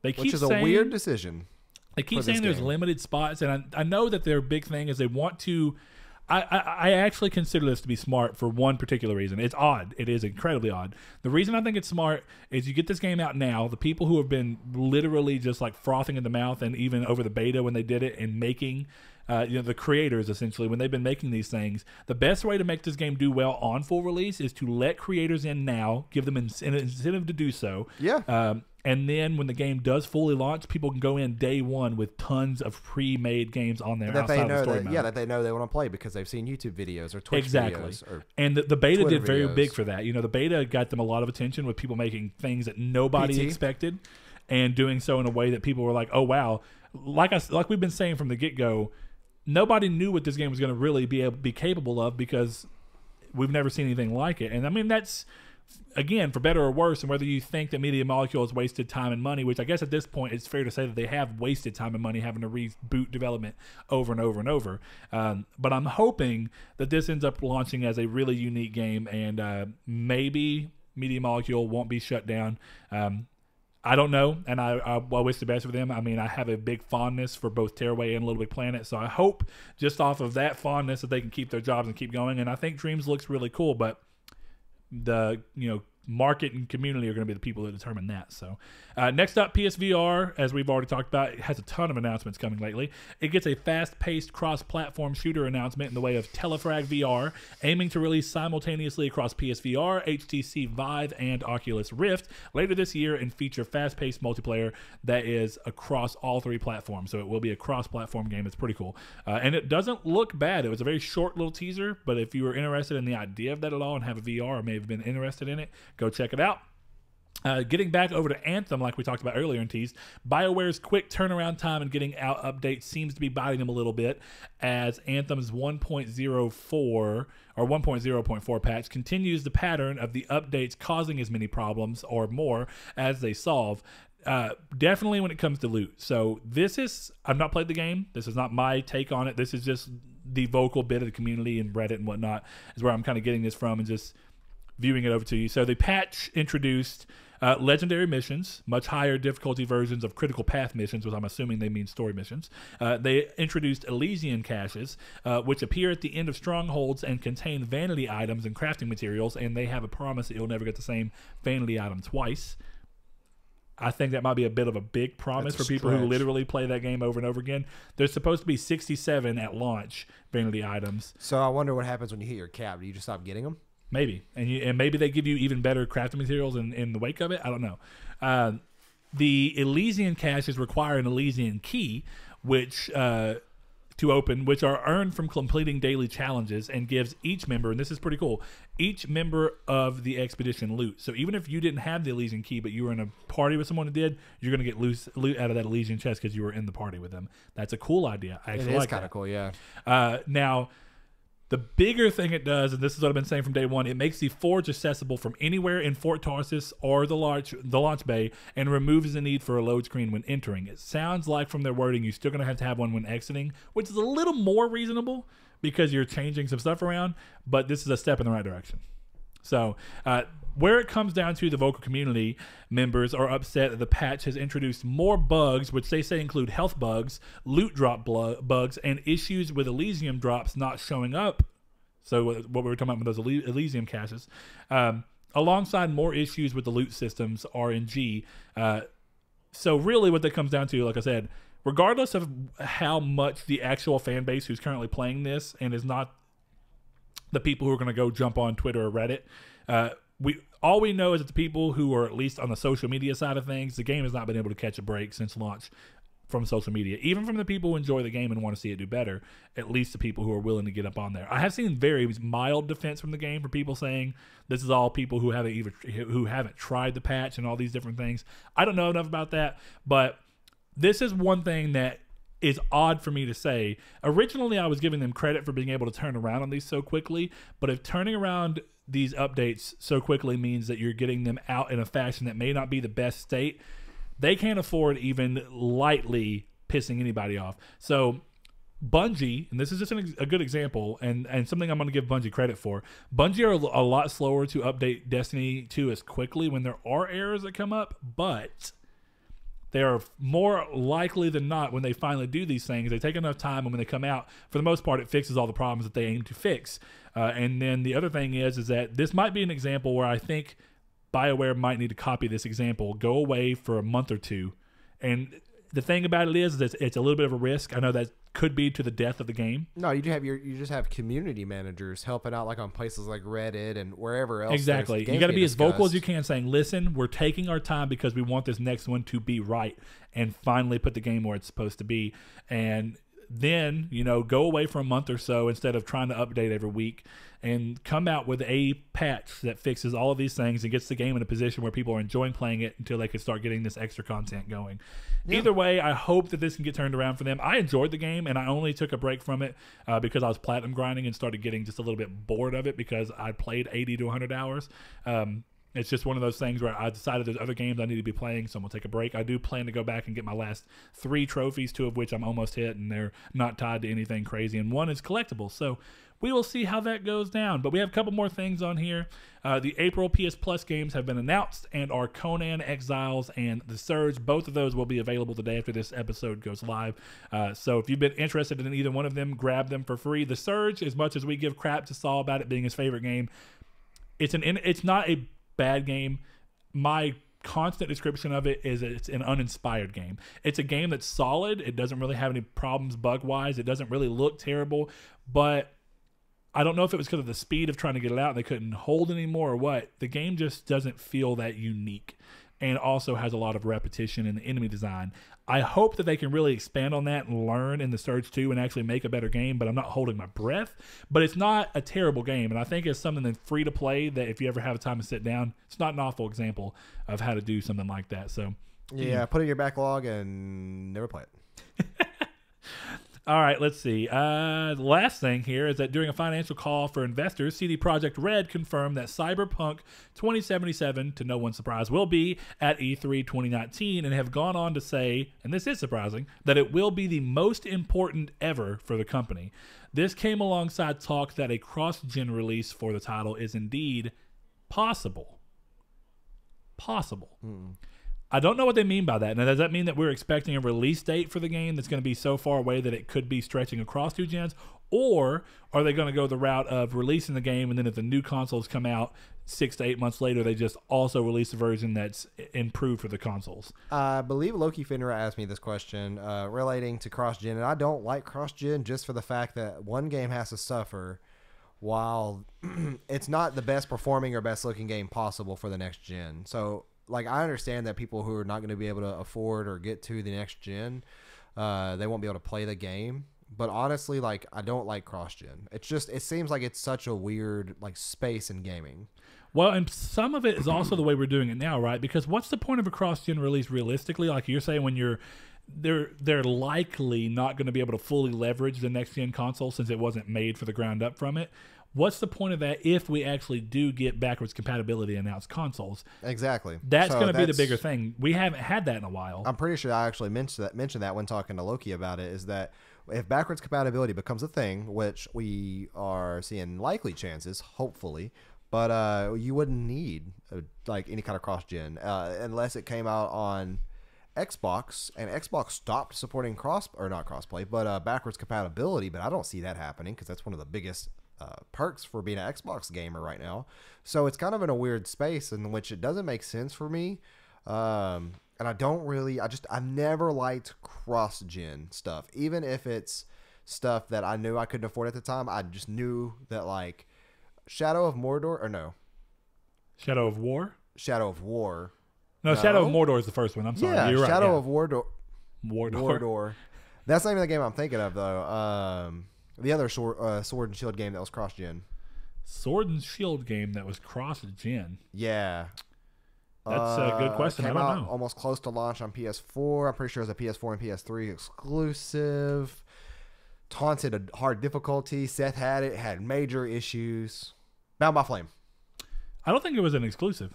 Which is a weird decision. They keep saying there's limited spots, and I know that their big thing is they want to. I actually consider this to be smart for one particular reason. It's odd. It is incredibly odd. The reason I think it's smart is you get this game out now. The people who have been literally just like frothing in the mouth, and even over the beta when they did it and making, the creators essentially, when they've been making these things, the best way to make this game do well on full release is to let creators in now, give them an incentive to do so. Yeah. And then when the game does fully launch, people can go in day one with tons of pre-made games on there outside of the story mode. Yeah, that they know they want to play because they've seen YouTube videos or Twitch videos. Or and the beta Twitter did very videos. big for that. The beta got them a lot of attention with people making things that nobody expected and doing so in a way that people were like, oh, wow. Like we've been saying from the get-go, nobody knew what this game was going to really be capable of because we've never seen anything like it. And I mean, that's... Again, for better or worse, and whether you think that Media Molecule has wasted time and money, which I guess at this point it's fair to say that they have wasted time and money having to reboot development over and over and over. But I'm hoping that this ends up launching as a really unique game, and maybe Media Molecule won't be shut down. I don't know, and I wish the best for them. I mean, I have a big fondness for both Tearaway and Little Big Planet, so I hope just off of that fondness that they can keep their jobs and keep going. And I think Dreams looks really cool, but the market and community are going to be the people that determine that. So next up, PSVR, as we've already talked about, it has a ton of announcements coming lately. It gets a fast-paced cross-platform shooter announcement in the way of Telefrag VR, aiming to release simultaneously across PSVR, HTC Vive, and Oculus Rift later this year and feature fast-paced multiplayer that is across all 3 platforms. So it will be a cross-platform game. It's pretty cool. And it doesn't look bad. It was a very short little teaser, but if you were interested in the idea of that at all and have a VR or may have been interested in it, go check it out. Getting back over to Anthem, like we talked about earlier in Tease, BioWare's quick turnaround time and getting out updates seems to be biting them a little bit, as Anthem's 1.04 or 1.0.4 patch continues the pattern of the updates causing as many problems or more as they solve. Definitely when it comes to loot. So this is, I've not played the game. This is not my take on it. This is just the vocal bit of the community and Reddit and whatnot is where I'm kind of getting this from and just viewing it over to you. So the patch introduced legendary missions, much higher difficulty versions of critical path missions, which I'm assuming they mean story missions. They introduced Elysian caches, which appear at the end of strongholds and contain vanity items and crafting materials, and they have a promise that you'll never get the same vanity item twice. I think that might be a bit of a big promise for people who literally play that game over and over again. There's supposed to be 67 at launch vanity items. So I wonder what happens when you hit your cap. Do you just stop getting them? Maybe. And maybe they give you even better crafting materials in the wake of it. I don't know. The Elysian caches require an Elysian key, which to open, which are earned from completing daily challenges and gives each member, and this is pretty cool, each member of the expedition loot. So even if you didn't have the Elysian key, but you were in a party with someone who did, you're going to get loot out of that Elysian chest because you were in the party with them. That's a cool idea. I actually like that. It is kind of cool, yeah. Now, the bigger thing it does, and this is what I've been saying from day one, it makes the Forge accessible from anywhere in Fort Tarsis or the launch bay and removes the need for a load screen when entering. It sounds like from their wording you're still going to have one when exiting, which is a little more reasonable because you're changing some stuff around, but this is a step in the right direction. So where it comes down to, the vocal community members are upset that the patch has introduced more bugs, which they say include health bugs, loot drop bugs, and issues with Elysium drops not showing up. So what we were talking about with those Elysium caches, alongside more issues with the loot systems, RNG. So really what that comes down to, like I said, regardless of how much the actual fan base who's currently playing this and is not the people who are going to go jump on Twitter or Reddit, all we know is that the people who are at least on the social media side of things, the game has not been able to catch a break since launch from social media. Even from the people who enjoy the game and want to see it do better, at least the people who are willing to get up on there. I have seen very mild defense from the game for people saying this is all people who haven't tried the patch and all these different things. I don't know enough about that, but this is one thing that is odd for me to say. Originally, I was giving them credit for being able to turn around on these so quickly, but if turning around these updates so quickly means that you're getting them out in a fashion that may not be the best state, they can't afford even lightly pissing anybody off. So Bungie, and this is just a good example and something I'm going to give Bungie credit for, Bungie are a lot slower to update Destiny 2 as quickly when there are errors that come up, but they are more likely than not when they finally do these things, they take enough time, and when they come out, for the most part, it fixes all the problems that they aim to fix. And then the other thing is that this might be an example where I think BioWare might need to copy this example, go away for a month or two. And the thing about it is that it's a little bit of a risk. I know that could be to the death of the game. No, you just have community managers helping out, like on places like Reddit and wherever else. Exactly. You got to be as vocal as you can, saying, listen, we're taking our time because we want this next one to be right and finally put the game where it's supposed to be. And then, go away for a month or so instead of trying to update every week, and come out with a patch that fixes all of these things and gets the game in a position where people are enjoying playing it until they can start getting this extra content going. Yeah. Either way, I hope that this can get turned around for them. I enjoyed the game, and I only took a break from it because I was platinum grinding and started getting just a little bit bored of it because I played 80 to 100 hours. It's just one of those things where I decided there's other games I need to be playing, so I'm going to take a break. I do plan to go back and get my last 3 trophies, 2 of which I'm almost hit, and they're not tied to anything crazy, and 1 is collectible. So we will see how that goes down. But we have a couple more things on here. The April PS Plus games have been announced and are Conan Exiles and The Surge. Both of those will be available the day after this episode goes live. So if you've been interested in either one of them, grab them for free. The Surge, as much as we give crap to Saul about it being his favorite game, it's not a bad game. My constant description of it is it's an uninspired game. It's a game that's solid. It doesn't really have any problems bug-wise. It doesn't really look terrible, but I don't know if it was because of the speed of trying to get it out and they couldn't hold anymore or what. The game just doesn't feel that unique, and also has a lot of repetition in the enemy design. I hope that they can really expand on that and learn in the Surge 2 and actually make a better game, but I'm not holding my breath. But it's not a terrible game, and I think it's something that's free to play that if you ever have time to sit down, it's not an awful example of how to do something like that. So yeah, put it in your backlog and never play it. All right, let's see. The last thing here is that during a financial call for investors, CD Projekt Red confirmed that Cyberpunk 2077, to no one's surprise, will be at E3 2019, and have gone on to say, and this is surprising, that it will be the most important ever for the company. This came alongside talk that a cross-gen release for the title is indeed possible. Possible. I don't know what they mean by that. Now, does that mean that we're expecting a release date for the game that's going to be so far away that it could be stretching across 2 gens? Or are they going to go the route of releasing the game, and then if the new consoles come out 6 to 8 months later, they just also release a version that's improved for the consoles? I believe Loki Finra asked me this question relating to cross-gen, and I don't like cross-gen just for the fact that one game has to suffer while it's not the best performing or best looking game possible for the next gen. So, like, I understand that people who are not going to be able to afford or get to the next gen, they won't be able to play the game. But honestly, like, I don't like cross-gen. It's just, it seems like it's such a weird, like, space in gaming. Well, and some of it is also the way we're doing it now, right? Because what's the point of a cross-gen release realistically? Like you're saying, when they're likely not going to be able to fully leverage the next-gen console since it wasn't made for the ground up from it. What's the point of that if we actually do get backwards compatibility announced consoles? Exactly. That's going to be the bigger thing. We haven't had that in a while. I'm pretty sure I actually mentioned that when talking to Loki about it, is that if backwards compatibility becomes a thing, which we are seeing likely chances, hopefully, but you wouldn't need like any kind of cross-gen unless it came out on Xbox, and Xbox stopped supporting backwards compatibility, but I don't see that happening because that's one of the biggest perks for being an Xbox gamer right now. So it's kind of in a weird space in which it doesn't make sense for me. And I've never liked cross-gen stuff. Even if it's stuff that I knew I couldn't afford at the time, I just knew that, like, Shadow of War. No, Shadow of War. No, Shadow of Mordor is the first one. I'm sorry. Yeah, You're right. Shadow of Mordor. Mordor. That's not even the game I'm thinking of, though. The other sword and shield game that was cross-gen. Sword and shield game that was cross-gen? Yeah. That's a good question. I don't know. Almost close to launch on PS4. I'm pretty sure it was a PS4 and PS3 exclusive. Taunted a hard difficulty. Seth had it. Had major issues. Bound by Flame. I don't think it was an exclusive.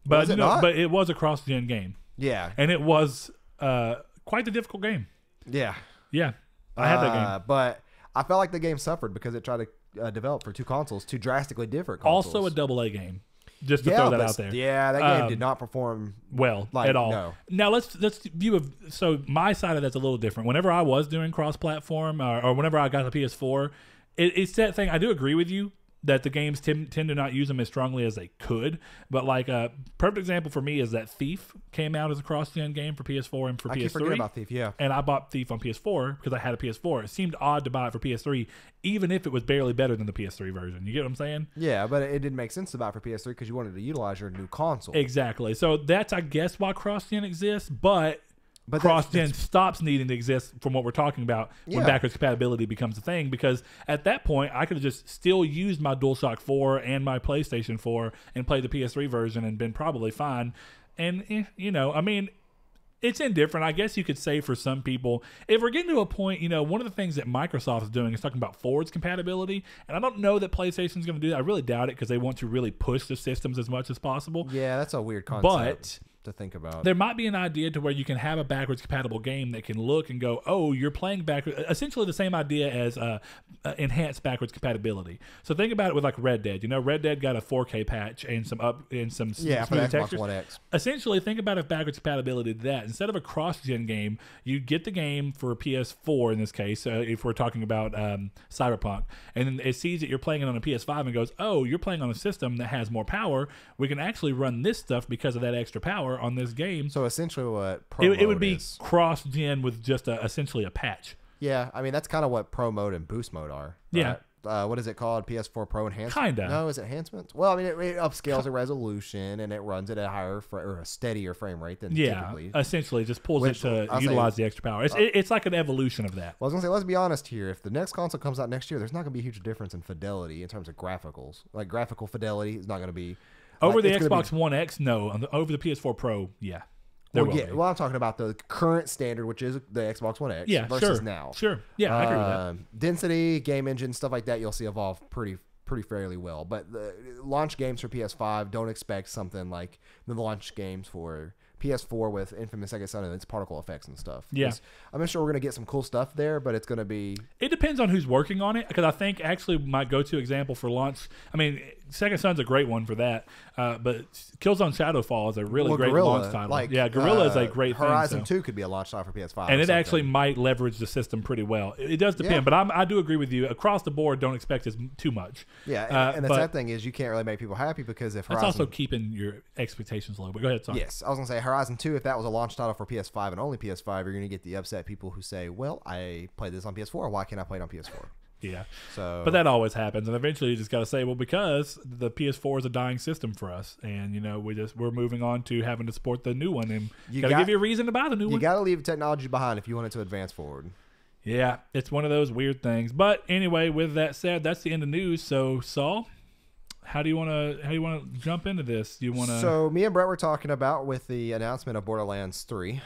But but it was a cross-gen game. Yeah. And it was quite the difficult game. Yeah. Yeah. I had that game. But I felt like the game suffered because it tried to develop for 2 consoles, 2 drastically different consoles. Also a AA game. Just to throw that out there. Yeah, that game did not perform well at all. No. Now let's view so my side of that's a little different. Whenever I was doing cross-platform or whenever I got the PS4, it's that thing. I do agree with you that the games tend to not use them as strongly as they could. But like a perfect example for me is that Thief came out as a cross-gen game for PS4 and for PS3. I keep forgetting about Thief, yeah. And I bought Thief on PS4 because I had a PS4. It seemed odd to buy it for PS3, even if it was barely better than the PS3 version. You get what I'm saying? Yeah, but it didn't make sense to buy it for PS3 because you wanted to utilize your new console. Exactly. So that's, I guess, why cross-gen exists, but cross-gen stops needing to exist from what we're talking about when backwards compatibility becomes a thing, because at that point I could have just still used my DualShock 4 and my PlayStation 4 and played the PS3 version and been probably fine. And I mean, it's indifferent. I guess you could say for some people, if we're getting to a point, one of the things that Microsoft is doing is talking about forwards compatibility, and I don't know that PlayStation is going to do that. I really doubt it because they want to really push the systems as much as possible. Yeah, that's a weird concept. But to think about. There might be an idea to where you can have a backwards compatible game that can look and go, oh, you're playing backwards. Essentially the same idea as enhanced backwards compatibility. So think about it with like Red Dead. You know, Red Dead got a 4K patch and some for the smooth Xbox textures. One X. Essentially, think about if backwards compatibility did that. Instead of a cross-gen game, you get the game for PS4 in this case, if we're talking about Cyberpunk, and then it sees that you're playing it on a PS5 and goes, oh, you're playing on a system that has more power. We can actually run this stuff because of that extra power on this game. So essentially what Pro It would Mode be is. cross-gen with just essentially a patch. Yeah, I mean, that's kind of what Pro Mode and Boost Mode are. Yeah. Right? What is it called? PS4 Pro Enhancement? Kinda. No, is it enhancements? Well, I mean, it upscales the resolution and it runs at a higher or a steadier frame rate than typically. Essentially just pulls Which, it to I'll utilize say- the extra power. It's like an evolution of that. Well, I was going to say, let's be honest here. If the next console comes out next year, there's not going to be a huge difference in fidelity in terms of graphicals. Like, graphical fidelity is not going to be... Over the it's gonna Xbox One X, no. Over the PS4 Pro, yeah. There will be. Well, I'm talking about the current standard, which is the Xbox One X versus now. Sure. Yeah, I agree with that. Density, game engine, stuff like that, you'll see evolve pretty fairly well. But the launch games for PS5, don't expect something like the launch games for PS4 with Infamous Second Son and its particle effects and stuff. Yeah. I'm sure we're going to get some cool stuff there, but it's going to be... It depends on who's working on it, because I think actually my go-to example for launch, I mean, Second Son's a great one for that, but Killzone Shadowfall is a really great Guerrilla, launch title. like, Guerrilla is a great Horizon thing. 2 could be a launch title for PS5. And or it actually something. might leverage the system pretty well. It does depend, but I do agree with you. Across the board, don't expect too much. Yeah, and the but sad thing is you can't really make people happy because if that's Horizon... also keeping your expectations low. But go ahead, sorry. Yes, I was going to say Horizon 2, if that was a launch title for PS5 and only PS5, you're going to get the upset people who say, well, I played this on PS4. Why can't I play it on PS4? Yeah. So, But that always happens, and eventually you just got to say, well, because the PS4 is a dying system for us, and you know we're moving on to having to support the new one, and got to give you a reason to buy the new you one. got to leave technology behind if you want it to advance forward. Yeah, it's one of those weird things. But anyway, with that said, that's the end of news. So Saul, how do you want to jump into this? Do you want to? So me and Brett were talking about with the announcement of Borderlands 3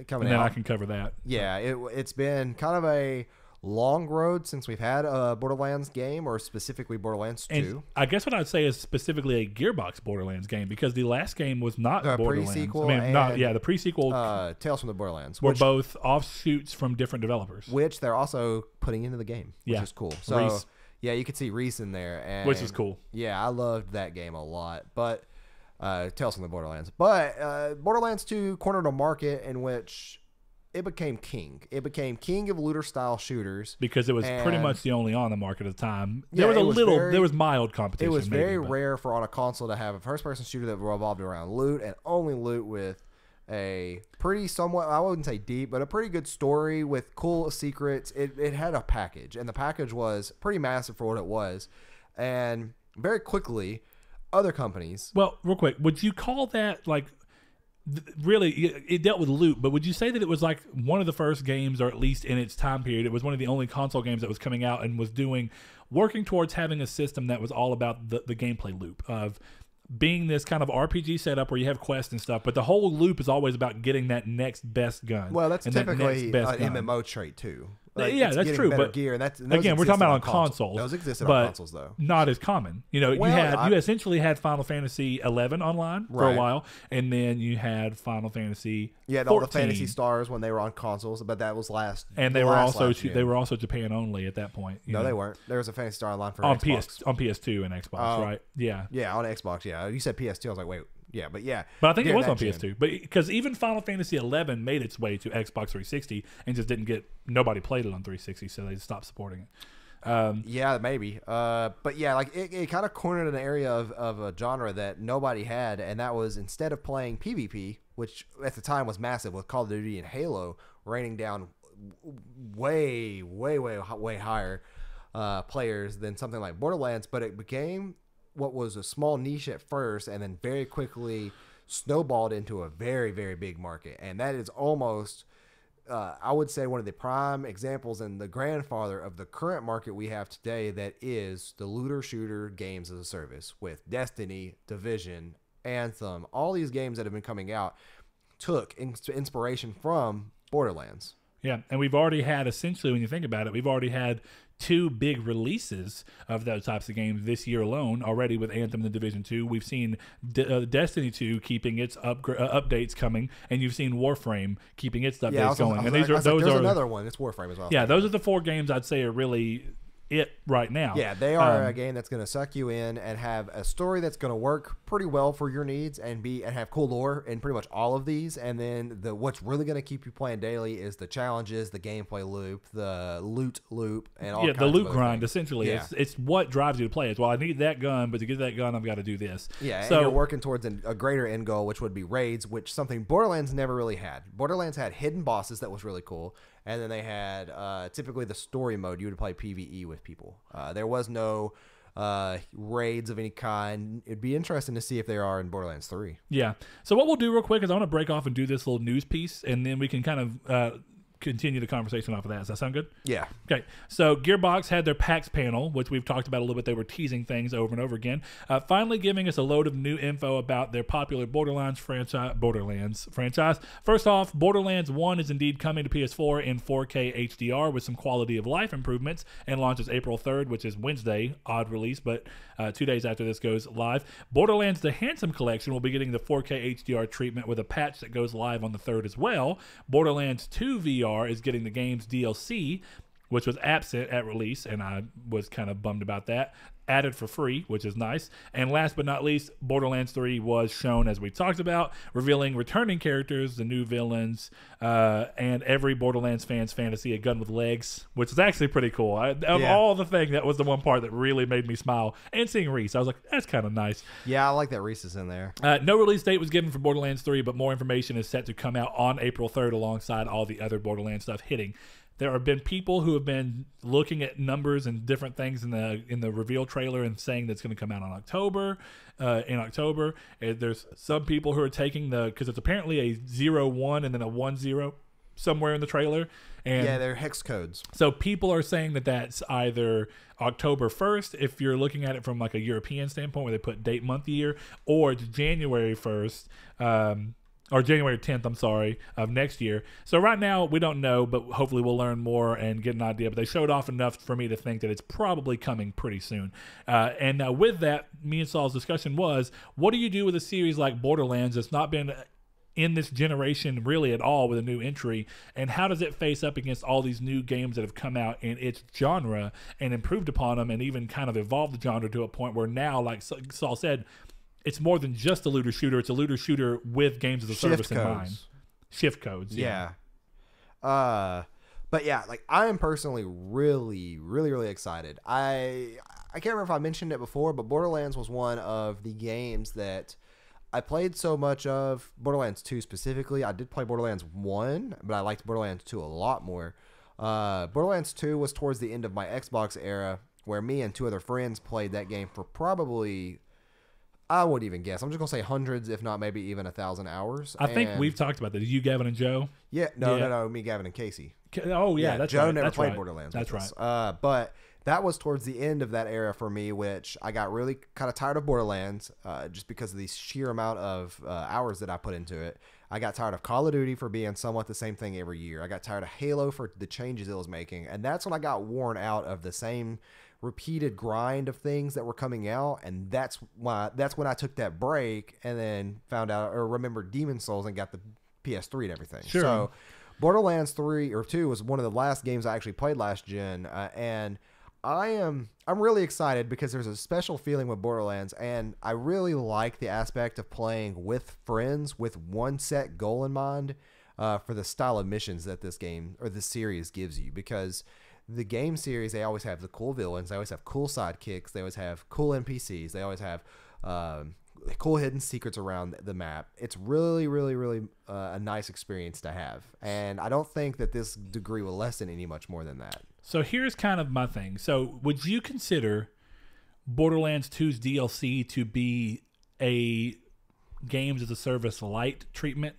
coming and then out. I can cover that. Yeah, it's been kind of a long road since we've had a Borderlands game, or specifically Borderlands 2. And I guess what I'd say is specifically a Gearbox Borderlands game, because the last game was not The Borderlands. pre-sequel the pre-sequel Tales from the Borderlands were which, both offshoots from different developers. which they're also putting into the game, which is cool. So Reese. yeah, you could see Reese in there, and Which is cool. Yeah, I loved that game a lot. But Tales from the Borderlands. But Borderlands 2 cornered a market in which it became king. It became king of looter-style shooters. Because it was pretty And- much the only on the market at the time. Yeah, There was it was mild competition. It was very maybe, but- rare for on a console to have a first-person shooter that revolved around loot, and only loot with a pretty somewhat, I wouldn't say deep, but a pretty good story with cool secrets. It had a package, and the package was pretty massive for what it was. And very quickly, other companies... Well, real quick, would you call that like... Really, it dealt with loot, but would you say that it was like one of the first games, or at least in its time period, it was one of the only console games that was coming out and was working towards having a system that was all about the gameplay loop of being this kind of RPG setup where you have quests and stuff, but the whole loop is always about getting that next best gun. Well, that's and that typically next best an gun. MMO trait too. Yeah, it's that's getting true, better but gear, and those again, we're talking existed about on consoles. Those existed but on consoles, though. Not as common. You know, Well, you essentially had Final Fantasy 11 online for a Right. while, and then you had Final Fantasy. You had 14, all the Fantasy Stars when they were on consoles, but that was last. and they were also Japan only at that point. you No, know, they weren't. There was a Fantasy Star online for on Xbox. on PS2 and Xbox, right? Yeah. Yeah, on Xbox. Yeah, you said PS2. I was like, wait, yeah, but yeah. But I think it during was on that gen. PS2. But because even Final Fantasy 11 made its way to Xbox 360 and just nobody played it on 360, so they stopped supporting it. Yeah, maybe. But yeah, like it kind of cornered an area of a genre that nobody had, and that was instead of playing PvP, which at the time was massive with Call of Duty and Halo raining down way higher players than something like Borderlands, but it became what was a small niche at first, and then very quickly snowballed into a very, very big market. And that is almost, I would say, one of the prime examples and the grandfather of the current market we have today, that is the looter shooter games as a service, with Destiny, Division, Anthem, all these games that have been coming out took inspiration from Borderlands. Yeah, and we've already had, essentially, when you think about it, we've already had 2 big releases of those types of games this year alone already with Anthem and the Division 2. We've seen Destiny 2 keeping its updates coming, and you've seen Warframe keeping its updates going. And there's another one. It's Warframe as well. Yeah, those are the 4 games I'd say are really it right now. Yeah, they are a game that's going to suck you in and have a story that's going to work pretty well for your needs and have cool lore in pretty much all of these. And then what's really going to keep you playing daily is the challenges, the gameplay loop, the loot loop, and all kinds the loot of grind. things. Essentially, it's what drives you to play. It's I need that gun, but to get that gun, I've got to do this. Yeah, so and you're working towards a greater end goal, which would be raids, which something Borderlands never really had. Borderlands had hidden bosses that was really cool. And then they had typically the story mode. You would play PvE with people. There was no raids of any kind. It'd be interesting to see if there are in Borderlands 3. Yeah. So what we'll do real quick is I want to break off and do this little news piece, and then we can kind of continue the conversation off of that. Does that sound good? Yeah. Okay. So Gearbox had their PAX panel, which we've talked about a little bit. They were teasing things over and over again, finally giving us a load of new info about their popular Borderlands franchise. First off, Borderlands 1 is indeed coming to PS4 in 4K HDR with some quality of life improvements and launches April 3rd, which is Wednesday. Odd release, but 2 days after this goes live. Borderlands The Handsome Collection will be getting the 4K HDR treatment with a patch that goes live on the 3rd as well. Borderlands 2 VR is getting the game's DLC, which was absent at release, and I was kind of bummed about that. Added for free, which is nice. And last but not least, Borderlands 3 was shown, as we talked about, revealing returning characters, the new villains, and every Borderlands fan's fantasy, a gun with legs, which is actually pretty cool. All the thing, that was the one part that really made me smile. And seeing Reese, I was like, that's kind of nice. Yeah, I like that Reese is in there. No release date was given for Borderlands 3, but more information is set to come out on April 3rd alongside all the other Borderlands stuff hitting. There have been people who have been looking at numbers and different things in the reveal trailer and saying that's going to come out in October. There's some people who are taking because it's apparently a 0-1 and then a 1-0 somewhere in the trailer. And yeah, they're hex codes. So people are saying that that's either October 1st, if you're looking at it from like a European standpoint where they put date, month, year, or it's January 1st. Or January 10th, I'm sorry, of next year. So right now, we don't know, but hopefully we'll learn more and get an idea. But they showed off enough for me to think that it's probably coming pretty soon. And with that, me and Saul's discussion was, what do you do with a series like Borderlands that's not been in this generation really at all with a new entry, and how does it face up against all these new games that have come out in its genre and improved upon them and even kind of evolved the genre to a point where now, like Saul said, it's more than just a looter shooter. It's a looter shooter with games as a service in mind. Shift codes. Yeah. But yeah, like I am personally really, really, really excited. I can't remember if I mentioned it before, but Borderlands was one of the games that I played so much of. Borderlands 2 specifically. I did play Borderlands 1, but I liked Borderlands 2 a lot more. Borderlands 2 was towards the end of my Xbox era, where me and 2 other friends played that game for probably, I wouldn't even guess, I'm just going to say hundreds, if not maybe even 1,000 hours. I think we've talked about that. You, Gavin, and Joe? Yeah. No. Me, Gavin, and Casey. Oh, yeah. That's Joe right. never that's played right. Borderlands. That's right. But that was towards the end of that era for me, which I got really kind of tired of Borderlands just because of the sheer amount of hours that I put into it. I got tired of Call of Duty for being somewhat the same thing every year. I got tired of Halo for the changes it was making. And that's when I got worn out of the same repeated grind of things that were coming out, and that's when I took that break and then found out or remembered Demon Souls and got the PS3 and everything. Sure. So Borderlands 3 or 2 was one of the last games I actually played last gen, and I'm really excited because there's a special feeling with Borderlands, and I really like the aspect of playing with friends with one set goal in mind for the style of missions that this game or this series gives you, because the game series, they always have the cool villains, they always have cool sidekicks, they always have cool NPCs, they always have cool hidden secrets around the map. It's really, really, really a nice experience to have, and I don't think that this degree will lessen any much more than that. So here's kind of my thing. So would you consider Borderlands 2's DLC to be a games as a service light treatment?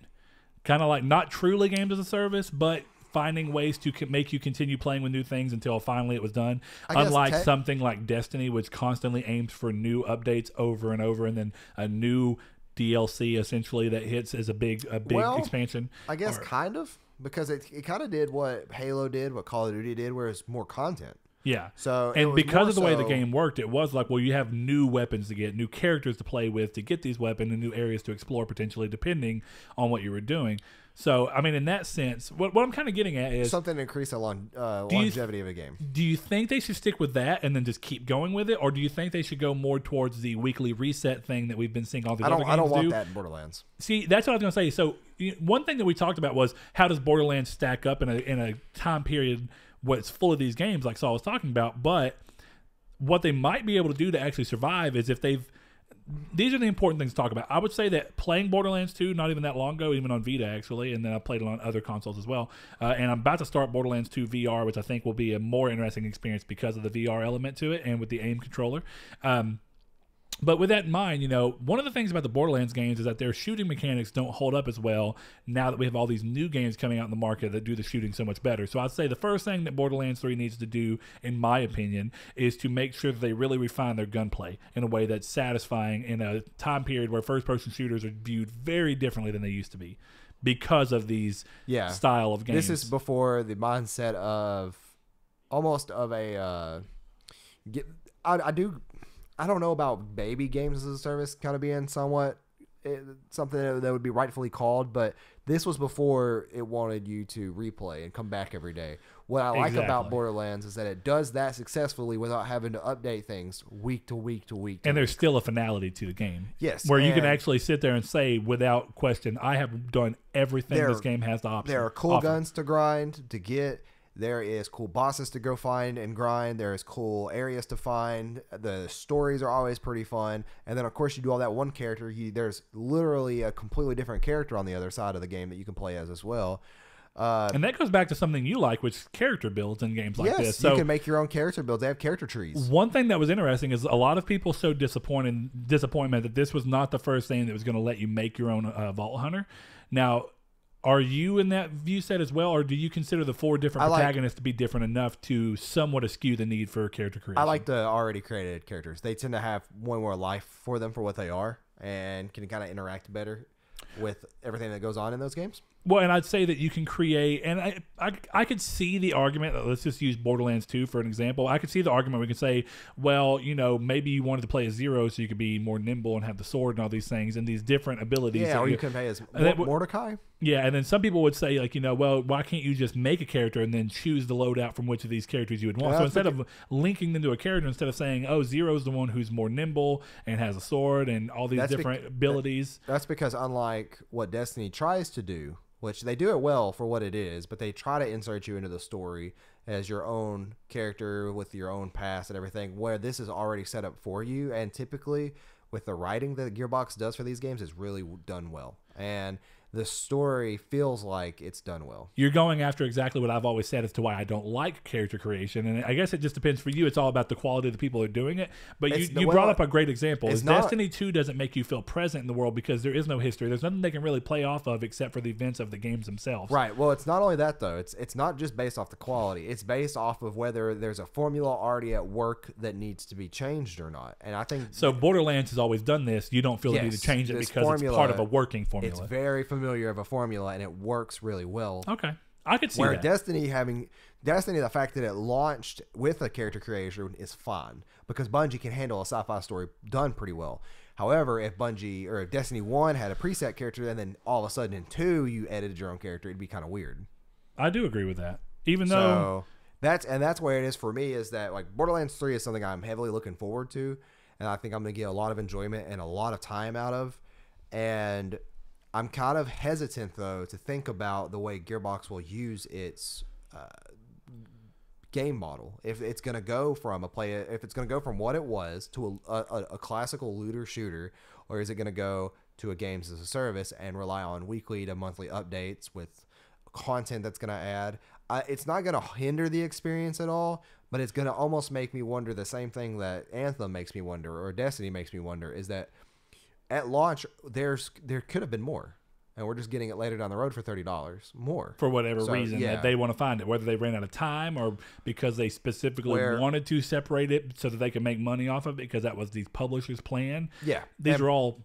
Kind of like not truly games as a service, but finding ways to make you continue playing with new things until finally it was done. Unlike something like Destiny, which constantly aims for new updates over and over, and then a new DLC essentially that hits as a big expansion. I guess kind of. because it kind of did what Halo did, what Call of Duty did, where it's more content. Yeah. So and because of the way the game worked, it was like, well, you have new weapons to get, new characters to play with to get these weapons, and new areas to explore potentially depending on what you were doing. So, I mean, in that sense, what I'm kind of getting at is something to increase the longevity of a game. Do you think they should stick with that and then just keep going with it, or do you think they should go more towards the weekly reset thing that we've been seeing all these other games do? I don't want that in Borderlands. See, that's what I was going to say. So, one thing that we talked about was how does Borderlands stack up in a time period what's full of these games like Saul was talking about, but what they might be able to do to actually survive is if these are the important things to talk about. I would say that playing Borderlands 2 not even that long ago, even on Vita actually, and then I played it on other consoles as well, and I'm about to start Borderlands 2 VR, which I think will be a more interesting experience because of the VR element to it and with the aim controller. But with that in mind, one of the things about the Borderlands games is that their shooting mechanics don't hold up as well now that we have all these new games coming out in the market that do the shooting so much better. So I'd say the first thing that Borderlands 3 needs to do, in my opinion, is to make sure that they really refine their gunplay in a way that's satisfying in a time period where first-person shooters are viewed very differently than they used to be because of these style of games. This is before the mindset of almost of a... I don't know about baby games as a service kind of being somewhat something that would be rightfully called, but this was before it wanted you to replay and come back every day. What I like about Borderlands is that it does that successfully without having to update things week to week to week. And there's still a finality to the game. Yes. Where you can actually sit there and say without question, I have done everything this game has to offer. There are cool guns to grind, to get. There is cool bosses to go find and grind. There is cool areas to find. The stories are always pretty fun. And then, of course, you do all that one character. There's literally a completely different character on the other side of the game that you can play as well. And that goes back to something you like, which is character builds in games like this. So you can make your own character builds. They have character trees. One thing that was interesting is a lot of people showed disappointment that this was not the first thing that was going to let you make your own Vault Hunter. Now, are you in that view set as well, or do you consider the 4 different protagonists to be different enough to somewhat eschew the need for character creation? I like the already created characters. They tend to have one more life for them for what they are and can kind of interact better with everything that goes on in those games. Well, and I'd say that you can create, and I could see the argument, let's just use Borderlands 2 for an example. I could see the argument we can say, well, maybe you wanted to play as Zero so you could be more nimble and have the sword and all these things and these different abilities. Yeah, or you can play as Mordecai. Yeah, and then some people would say, well, why can't you just make a character and then choose the loadout from which of these characters you would want? So instead of linking them to a character, instead of saying, oh, Zero's the one who's more nimble and has a sword and all these different abilities. That's because unlike what Destiny tries to do, which they do it well for what it is, but they try to insert you into the story as your own character with your own past and everything, where this is already set up for you. And typically with the writing that Gearbox does for these games is really done well. And the story feels like it's done well. You're going after exactly what I've always said as to why I don't like character creation. And I guess it just depends for you. It's all about the quality of the people who are doing it. But you brought up a great example. Destiny 2 doesn't make you feel present in the world because there is no history. There's nothing they can really play off of except for the events of the games themselves. Right. Well, it's not only that, though. It's not just based off the quality. It's based off of whether there's a formula already at work that needs to be changed or not. And I think... So Borderlands has always done this. You don't feel the need to change it because it's part of a working formula. It's very familiar of a formula, and it works really well. Okay. I could see that. Where Destiny, the fact that it launched with a character creation is fine because Bungie can handle a sci-fi story done pretty well. However, if Destiny 1 had a preset character and then all of a sudden in 2 you edited your own character, it'd be kind of weird. I do agree with that. Even though that's where it is for me, is that like Borderlands 3 is something I'm heavily looking forward to, and I think I'm going to get a lot of enjoyment and a lot of time out of. And I'm kind of hesitant, though, to think about the way Gearbox will use its game model. If it's going to go from what it was to a classical looter shooter, or is it going to go to a games as a service and rely on weekly to monthly updates with content that's going to add? It's not going to hinder the experience at all, but it's going to almost make me wonder the same thing that Anthem makes me wonder, or Destiny makes me wonder, is that at launch, there could have been more. and we're just getting it later down the road for $30 more. For whatever reason that they want to find it, whether they ran out of time or because they specifically wanted to separate it so that they could make money off of it because that was the publisher's plan. Yeah. These are all...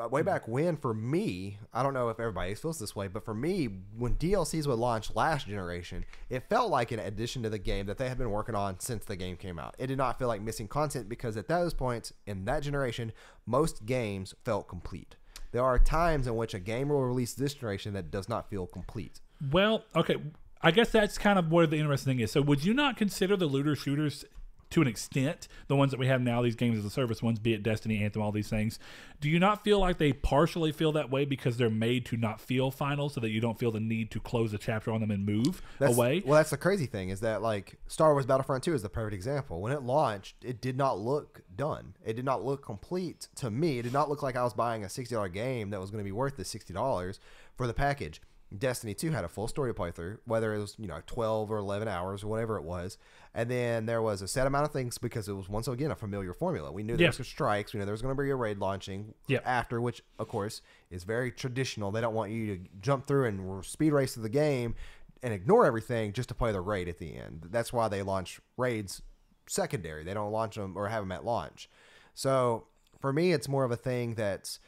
Way back when, for me, I don't know if everybody feels this way, but for me, when DLCs would launch last generation, it felt like an addition to the game that they had been working on since the game came out. It did not feel like missing content because at those points, in that generation, most games felt complete. There are times in which a game will release this generation that does not feel complete. Well, okay. I guess that's kind of where the interesting thing is. So would you not consider the looter shooters to an extent, the ones that we have now, these games as a service ones, be it Destiny, Anthem, all these things, do you not feel like they partially feel that way because they're made to not feel final so that you don't feel the need to close a chapter on them and move away? Well, that's the crazy thing is that like Star Wars Battlefront 2 is the perfect example. When it launched, it did not look done. It did not look complete to me. It did not look like I was buying a $60 game that was going to be worth the $60 for the package. Destiny 2 had a full story to play through, whether it was 12 or 11 hours or whatever it was, and then there was a set amount of things because it was once again a familiar formula. We knew there was strikes, we knew there was going to be a raid launching after, which of course is very traditional. They don't want you to jump through and speed race through the game and ignore everything just to play the raid at the end. That's why they launch raids secondary. They don't launch them or have them at launch. So for me, it's more of a thing that's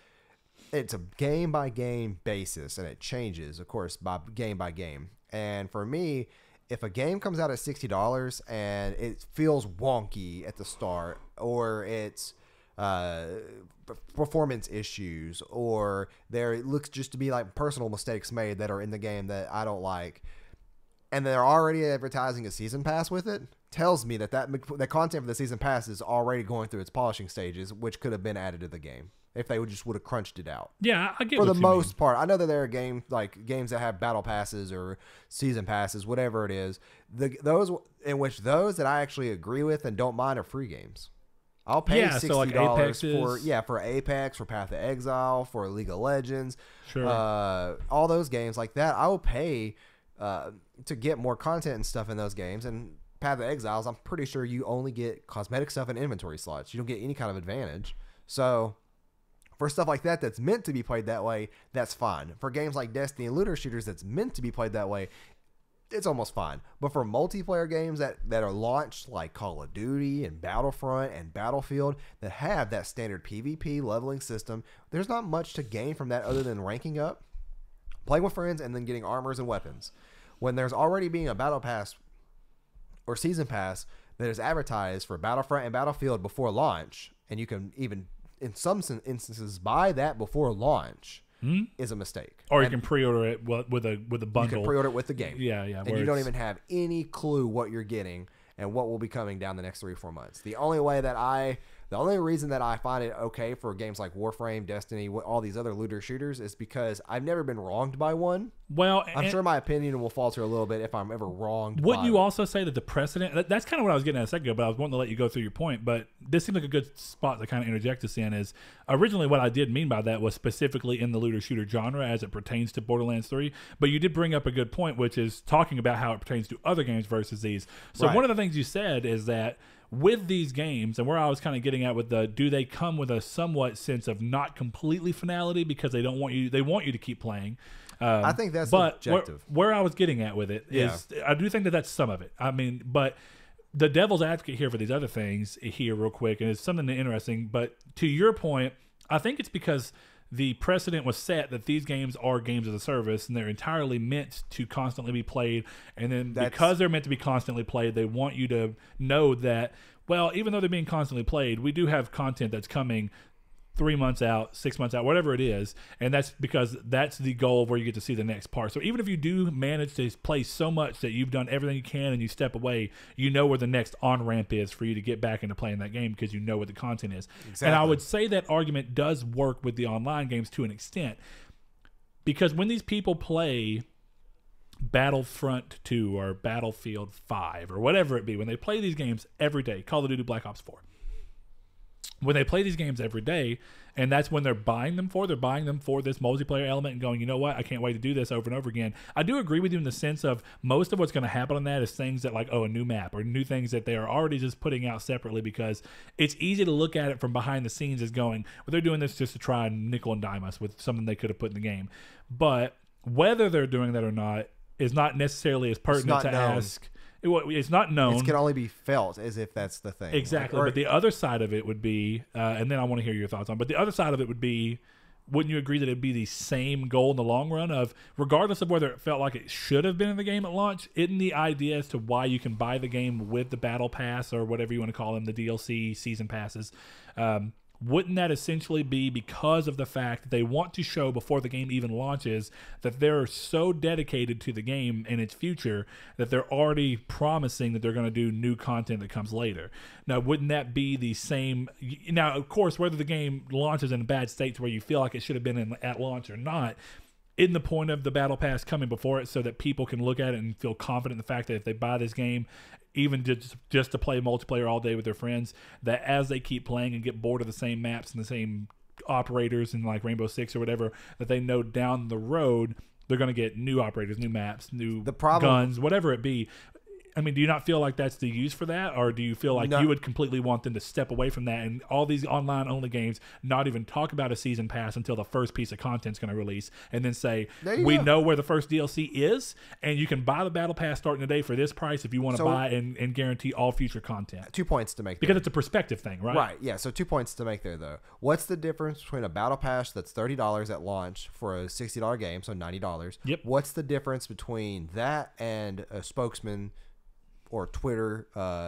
it's a game-by-game basis, and it changes, of course, by game. And for me, if a game comes out at $60 and it feels wonky at the start, or it's performance issues, or it looks just to be like personal mistakes made that are in the game that I don't like, and they're already advertising a season pass with it, tells me that the content for the season pass is already going through its polishing stages, which could have been added to the game if they just would have crunched it out. Yeah, I get for what the you most mean. part. I know that there are games that have battle passes or season passes, whatever it is. Those that I actually agree with and don't mind are free games. I'll pay $60 for Apex, for Path of Exile, for League of Legends, all those games like that. I will pay to get more content and stuff in those games. And Path of Exiles, I'm pretty sure you only get cosmetic stuff and inventory slots. You don't get any kind of advantage. So for stuff like that that's meant to be played that way, that's fine. For games like Destiny and looter shooters that's meant to be played that way, it's almost fine. But for multiplayer games that are launched like Call of Duty and Battlefront and Battlefield that have that standard PvP leveling system, there's not much to gain from that other than ranking up, playing with friends, and then getting armors and weapons. When there's already being a battle pass or season pass that is advertised for Battlefront and Battlefield before launch, and you can even in some instances buy that before launch, is a mistake. Or you can pre-order it with a bundle. You can pre-order it with the game. Yeah. And you don't even have any clue what you're getting and what will be coming down the next 3 or 4 months. The only reason that I find it okay for games like Warframe, Destiny, all these other looter shooters is because I've never been wronged by one. Well, I'm sure my opinion will falter a little bit if I'm ever wronged. Wouldn't you also say that the precedent, that's kind of what I was getting at a second ago, but I was wanting to let you go through your point, but this seemed like a good spot to kind of interject us in is originally what I did mean by that was specifically in the looter shooter genre as it pertains to Borderlands 3, but you did bring up a good point, which is talking about how it pertains to other games versus these. So one of the things you said is that with these games, and where I was kind of getting at with do they come with a somewhat sense of not completely finality because they want you to keep playing. I think that's objective. Where I was getting at with it is I do think that that's some of it. I mean, but the devil's advocate here for these other things here real quick, and it's something interesting, but to your point, I think it's because the precedent was set that these games are games as a service and they're entirely meant to constantly be played. And then because they're meant to be constantly played, they want you to know that, well, even though they're being constantly played, we do have content that's coming 3 months out, 6 months out, whatever it is. And that's because that's the goal where you get to see the next part. So even if you do manage to play so much that you've done everything you can and you step away, you know where the next on-ramp is for you to get back into playing that game because you know what the content is. Exactly. And I would say that argument does work with the online games to an extent because when these people play Battlefront 2 or Battlefield 5 or whatever it be, when they play these games every day, Call of Duty Black Ops 4, when they play these games every day, And that's when they're buying them for. They're buying them for this multiplayer element and going, you know what? I can't wait to do this over and over again. I do agree with you in the sense of most of what's going to happen on that is things that like, a new map or new things that they are already just putting out separately, because it's easy to look at it from behind the scenes as going, well, they're doing this just to try and nickel and dime us with something they could have put in the game. But whether they're doing that or not is not necessarily as pertinent to ask. It's not known. It can only be felt as if that's the thing. Exactly. But the other side of it would be, and then I want to hear your thoughts on, but the other side of it would be, wouldn't you agree that it'd be the same goal in the long run of, regardless of whether it felt like it should have been in the game at launch, isn't the idea as to why you can buy the game with the battle pass or whatever you want to call them, the DLC season passes, wouldn't that essentially be because of the fact that they want to show before the game even launches that they're so dedicated to the game and its future that they're already promising that they're going to do new content that comes later? Now, wouldn't that be the same? Now, of course, whether the game launches in a bad state to where you feel like it should have been at launch or not, in the point of the battle pass coming before it so that people can look at it and feel confident in the fact that if they buy this game, even just to play multiplayer all day with their friends, that as they keep playing and get bored of the same maps and the same operators and like Rainbow Six or whatever, that they know down the road they're going to get new operators, new maps, new guns, whatever it be. I mean, do you not feel like that's the use for that? Or do you feel like you would completely want them to step away from that and all these online-only games not even talk about a season pass until the first piece of content's going to release, and then say, we know where the first DLC is, and you can buy the Battle Pass starting today for this price if you want to buy and guarantee all future content? 2 points to make there. Because it's a perspective thing, right? Right, yeah. So 2 points to make there, though. What's the difference between a Battle Pass that's $30 at launch for a $60 game, so $90? Yep. What's the difference between that and a spokesman or Twitter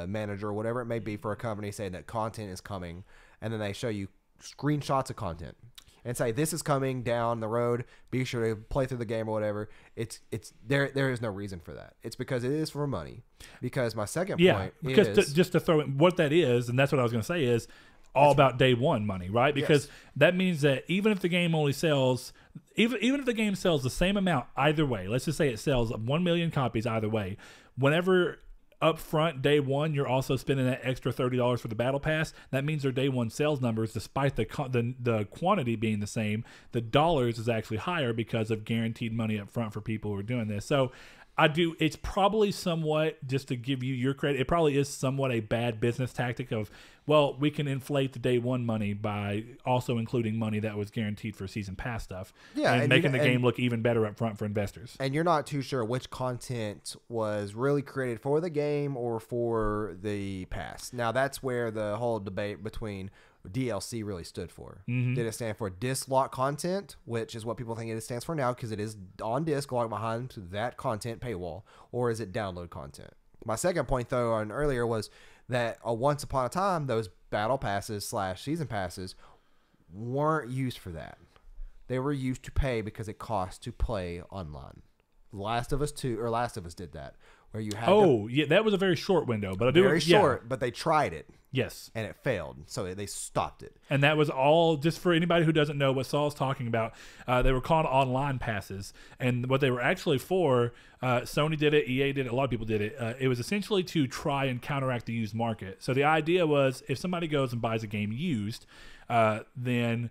manager or whatever it may be for a company saying that content is coming, and then they show you screenshots of content and say, this is coming down the road, be sure to play through the game or whatever? It's there is no reason for that. It's because it is for money. Because my second point is... just to throw in what that is, and that's what I was going to say, is all about day one money, right? Because that means that even if the game only sells... Even if the game sells the same amount either way, let's just say it sells 1 million copies either way, whenever... up front, day one, you're also spending that extra $30 for the battle pass. That means their day one sales numbers, despite the quantity being the same, the dollars is actually higher because of guaranteed money up front for people who are doing this. So it's probably somewhat, just to give you your credit, it probably is somewhat a bad business tactic of, well, we can inflate the day one money by also including money that was guaranteed for season pass stuff. Yeah, and making the game look even better up front for investors. And you're not too sure which content was really created for the game or for the pass. Now, that's where the whole debate between DLC really stood for. Did it stand for disc lock content, which is what people think it stands for now because it is on disc locked behind that content paywall, or is it download content? My second point, though, on earlier was that once upon a time, those battle passes / season passes weren't used for that. They were used to pay because it cost to play online. Last of Us did that, where you had that was a very short window, but but they tried it. Yes. And it failed, so they stopped it. And that was all, just for anybody who doesn't know what Saul's talking about, they were called online passes. And what they were actually for, Sony did it, EA did it, a lot of people did it. It was essentially to try and counteract the used market. So the idea was, if somebody goes and buys a game used, then...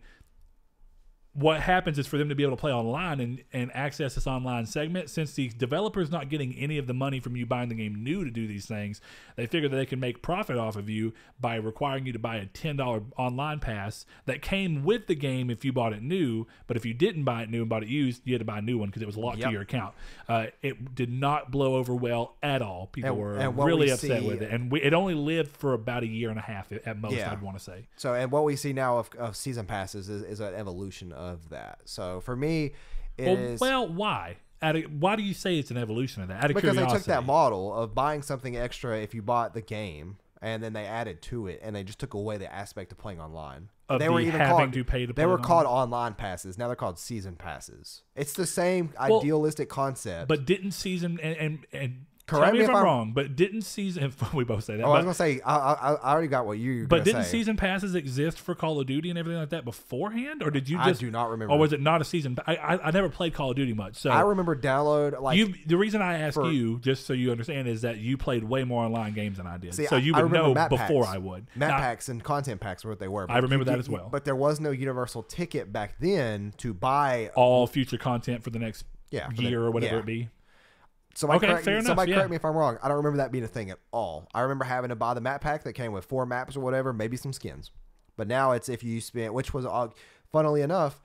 what happens is for them to be able to play online and access this online segment, since the developer's not getting any of the money from you buying the game new to do these things, they figure that they can make profit off of you by requiring you to buy a $10 online pass that came with the game if you bought it new, but if you didn't buy it new and bought it used, you had to buy a new one because it was locked to your account. It did not blow over well at all. People were really upset with it. And it only lived for about a year and a half at most, I'd want to say. So, and what we see now of season passes is an evolution of that. So for me, why? Why do you say it's an evolution of that? Out of because curiosity. They took that model of buying something extra if you bought the game, and then they added to it, and they just took away the aspect of playing online. They were called online passes. Now they're called season passes. It's the same idealistic concept. But didn't season and Correct Tell me me if if I'm wrong, but didn't season... We both say that. Oh, I was gonna say I already got what you're but gonna didn't say. season passes exist for Call of Duty and everything like that beforehand, or did you just? I do not remember. Or was it not a season? I never played Call of Duty much, so I remember download like the reason I ask you, just so you understand, is that you played way more online games than I did. See, so you I would remember know map before packs. I would. Map Now, packs and content packs were what they were. I remember that as well. But there was no universal ticket back then to buy all future content for the next for year or whatever it be. Somebody fair enough. correct me if I'm wrong. I don't remember that being a thing at all. I remember having to buy the map pack that came with 4 maps or whatever, maybe some skins. But now it's if you spent, which was, funnily enough,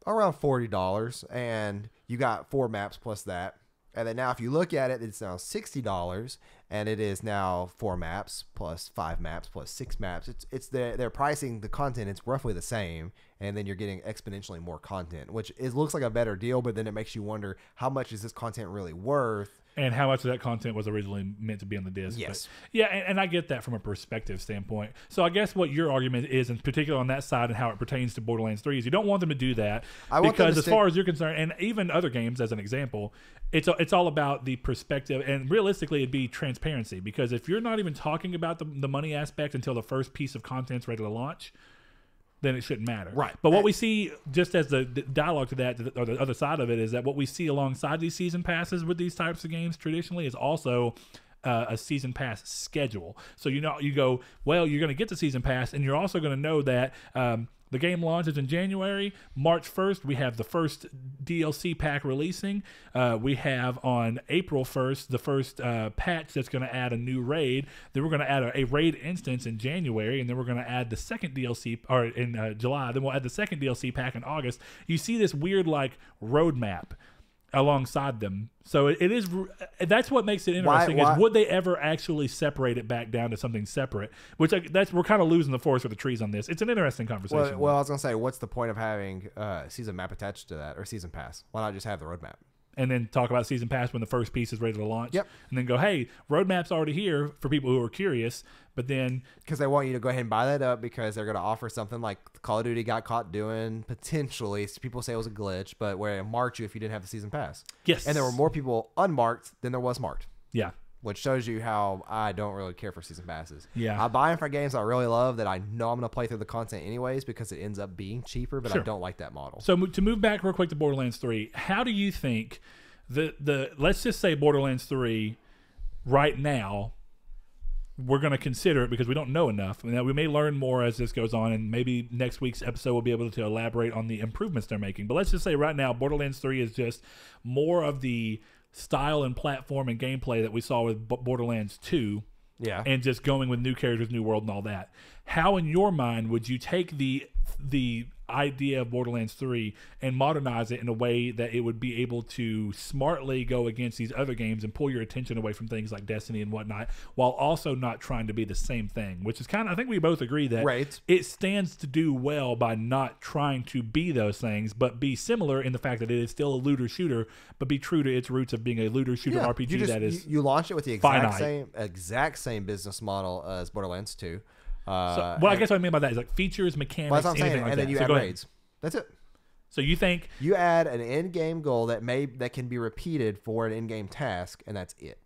around $40, and you got 4 maps plus that. And then now if you look at it, it's now $60, and it is now 4 maps plus 5 maps plus 6 maps. They're pricing the content. It's roughly the same, and then you're getting exponentially more content, which looks like a better deal. But then it makes you wonder, how much is this content really worth? And how much of that content was originally meant to be on the disc. Yes. But yeah, and I get that from a perspective standpoint. So I guess what your argument is, in particular on that side and how it pertains to Borderlands 3, is you don't want them to do that. Because as far as you're concerned, and even other games as an example, it's all about the perspective. And realistically, it'd be transparency. Because if you're not even talking about the money aspect until the first piece of content's ready to launch, then it shouldn't matter. Right. But what we see, just as the dialogue to that, or the other side of it, is that what we see alongside these season passes with these types of games traditionally is also a season pass schedule. So you go, well, you're going to get the season pass, and you're also going to know that the game launches in January. March 1st, we have the first DLC pack releasing. We have on April 1st the first patch that's going to add a new raid. Then we're going to add a raid instance in January, and then we're going to add the second DLC or in July. Then we'll add the second DLC pack in August. You see this weird like roadmap alongside them. So it is, that's what makes it interesting. Is would they ever actually separate it back down to something separate? Which we're kind of losing the forest for the trees on this. It's an interesting conversation. Well, I was gonna say, what's the point of having season map attached to that, or season pass? Why not just have the roadmap? And then talk about season pass when the first piece is ready to launch. Yep. And then go, hey, roadmap's already here for people who are curious. But then, because they want you to go ahead and buy that up, because they're going to offer something like Call of Duty got caught doing, potentially. People say it was a glitch, but where it marked you if you didn't have the season pass. Yes. And there were more people unmarked than there was marked. Yeah. Which shows you how I don't really care for season passes. Yeah. I buy them for games I really love that I know I'm going to play through the content anyways, because it ends up being cheaper, but I don't like that model. So to move back real quick to Borderlands 3, how do you think let's just say Borderlands 3 right now, we're going to consider it because we don't know enough. Now, we may learn more as this goes on, and maybe next week's episode will be able to elaborate on the improvements they're making. But let's just say right now, Borderlands 3 is just more of the style and platform and gameplay that we saw with Borderlands 2. Yeah. And just going with new characters, new world, and all that. How, in your mind, would you take the idea of Borderlands 3 and modernize it in a way that it would be able to smartly go against these other games and pull your attention away from things like Destiny and whatnot, while also not trying to be the same thing, which is kind of, I think we both agree that it stands to do well by not trying to be those things, but be similar in the fact that it is still a looter shooter, but be true to its roots of being a looter shooter RPG that is you launch it with the exact same business model as Borderlands 2. I guess what I mean by that is like features, mechanics, that's what I'm saying. like and that. Then you add raids. That's it. So you think you add an in-game goal that can be repeated for an in-game task, and that's it.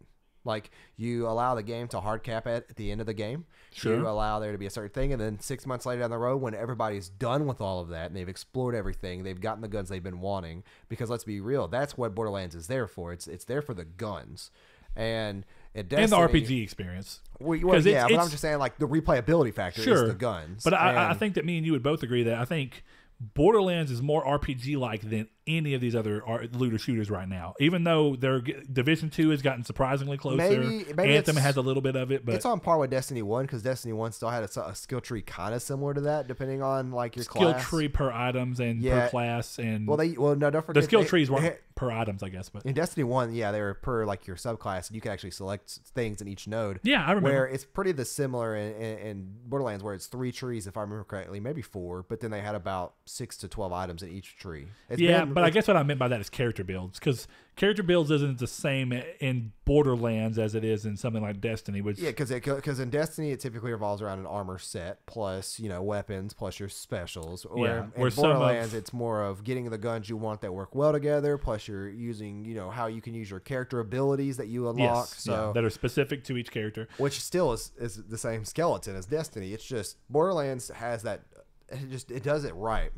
Like, you allow the game to hard cap it at the end of the game. Sure. You allow there to be a certain thing, and then 6 months later down the road, when everybody's done with all of that and they've explored everything, they've gotten the guns they've been wanting. Because let's be real, that's what Borderlands is there for. It's there for the guns. And Destiny, and the RPG experience. But I'm just saying, like, the replayability factor is the guns. But I think that me and you would both agree that I think Borderlands is more RPG-like than any of these other looter shooters right now. Even though their Division 2 has gotten surprisingly closer. Maybe Anthem has a little bit of it, but it's on par with Destiny 1, because Destiny 1 still had a skill tree kind of similar to that, depending on like your skill class. tree per items and per class. And don't forget the skill trees weren't per items, I guess. But in Destiny 1, they were per like your subclass, and you could actually select things in each node. Yeah, I remember. Where it's pretty similar in Borderlands, where it's 3 trees, if I remember correctly, maybe 4, but then they had about 6 to 12 items in each tree. It's been But I guess what I meant by that is character builds, because character builds isn't the same in Borderlands as it is in something like Destiny. Which because in Destiny it typically revolves around an armor set plus weapons plus your specials. Where in Borderlands it's more of getting the guns you want that work well together. Plus you're using how you can use your character abilities that you unlock. That are specific to each character. Which still is the same skeleton as Destiny. It's just Borderlands has that. It does it right.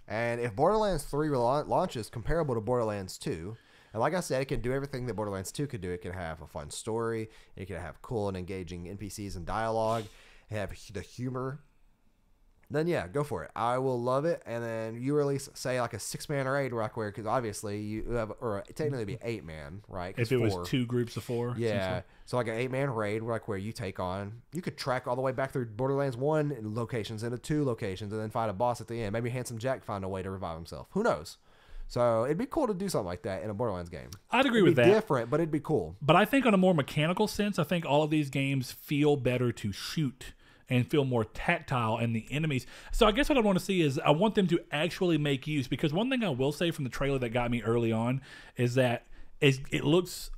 And if Borderlands 3 launches comparable to Borderlands 2. And like I said, it can do everything that Borderlands 2 could do. It can have a fun story. It can have cool and engaging NPCs and dialogue. Have the humor. Then yeah, go for it. I will love it. And then you release, say, like a 6-man raid right where, because obviously you have, or technically it'd be 8-man, right? If it was 2 groups of 4. Yeah. So like an 8-man raid, like where you take on, you could track all the way back through Borderlands 1 locations into 2 locations and then fight a boss at the end. Maybe Handsome Jack find a way to revive himself. Who knows? So it'd be cool to do something like that in a Borderlands game. I'd agree with that. Different, but it'd be cool. But I think on a more mechanical sense, I think all of these games feel better to shoot and feel more tactile in the enemies. So I guess what I want to see is I want them to actually make use, because one thing I will say from the trailer that got me early on is that it looks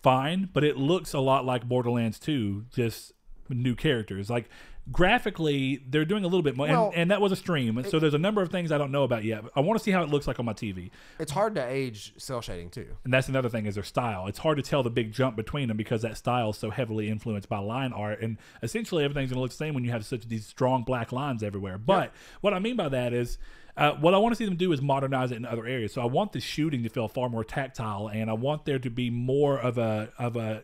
fine, but it looks a lot like Borderlands 2, just new characters. Like graphically, they're doing a little bit more, and that was a stream, so there's a number of things I don't know about yet. I want to see how it looks like on my TV. It's hard to age cell shading too, and that's another thing is their style. It's hard to tell the big jump between them because that style is so heavily influenced by line art, and essentially everything's going to look the same when you have these strong black lines everywhere. But what I mean by that is, what I want to see them do is modernize it in other areas. So I want the shooting to feel far more tactile, and I want there to be more of a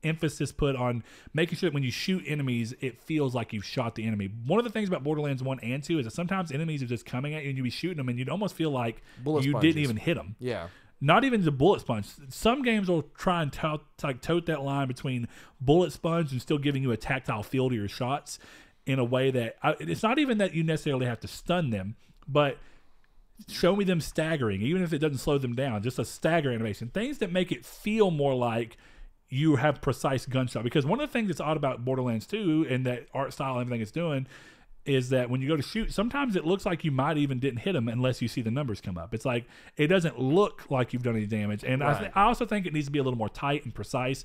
emphasis put on making sure that when you shoot enemies, it feels like you've shot the enemy. One of the things about Borderlands 1 and 2 is that sometimes enemies are just coming at you and you be shooting them and you'd almost feel like you didn't even hit them. Yeah. Not even the bullet sponge. Some games will try and tote that line between bullet sponge and still giving you a tactile feel to your shots in a way that it's not even that you necessarily have to stun them, but show me them staggering, even if it doesn't slow them down, just a stagger animation. Things that make it feel more like you have precise gunshot. Because one of the things that's odd about Borderlands 2 and that art style and everything it's doing is that when you go to shoot, sometimes it looks like you might even didn't hit them unless you see the numbers come up. It's like it doesn't look like you've done any damage. And I also think it needs to be a little more tight and precise,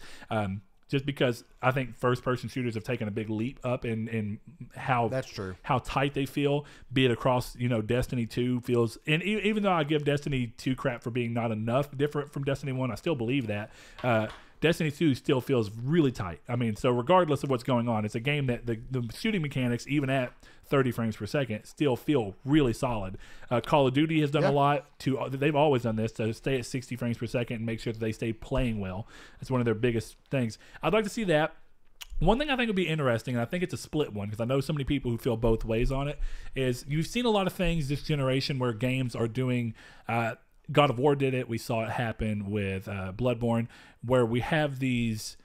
just because I think first-person shooters have taken a big leap up in how that's true, how tight they feel, be it across, Destiny 2 feels, and even though I give Destiny 2 crap for being not enough different from Destiny 1, I still believe that. Destiny 2 still feels really tight. I mean, so regardless of what's going on, it's a game that the shooting mechanics, even at 30 frames per second, still feel really solid. Call of Duty has done a lot they've always done this, to stay at 60 frames per second and make sure that they stay playing well. It's one of their biggest things. I'd like to see that. One thing I think would be interesting, and I think it's a split one, because I know so many people who feel both ways on it, is you've seen a lot of things this generation where games are doing God of War did it. We saw it happen with Bloodborne, where we have these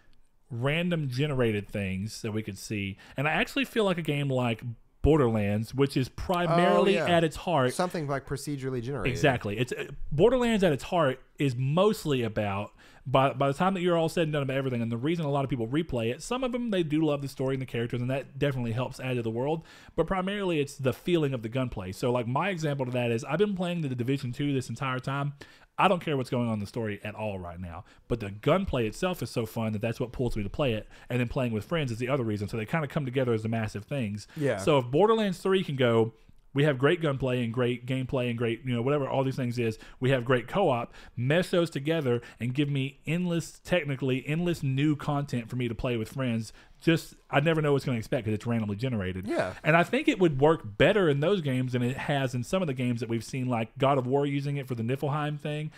random generated things that we could see. And I actually feel like a game like Borderlands, which is primarily at its heart something like procedurally generated. Exactly. It's Borderlands at its heart is mostly about, by the time that you're all said and done about everything, and the reason a lot of people replay it, some of them, they do love the story and the characters, and that definitely helps add to the world, but primarily it's the feeling of the gunplay. So like my example to that is I've been playing the Division 2 this entire time. I don't care what's going on in the story at all right now, but the gunplay itself is so fun that that's what pulls me to play it, and then playing with friends is the other reason. So they kind of come together as the massive things. Yeah. So if Borderlands 3 can go, we have great gunplay and great gameplay and great, whatever all these things is, we have great co-op, mesh those together and give me endless new content for me to play with friends. Just, I never know what's going to expect because it's randomly generated. Yeah. And I think it would work better in those games than it has in some of the games that we've seen, like God of War using it for the Niflheim thing.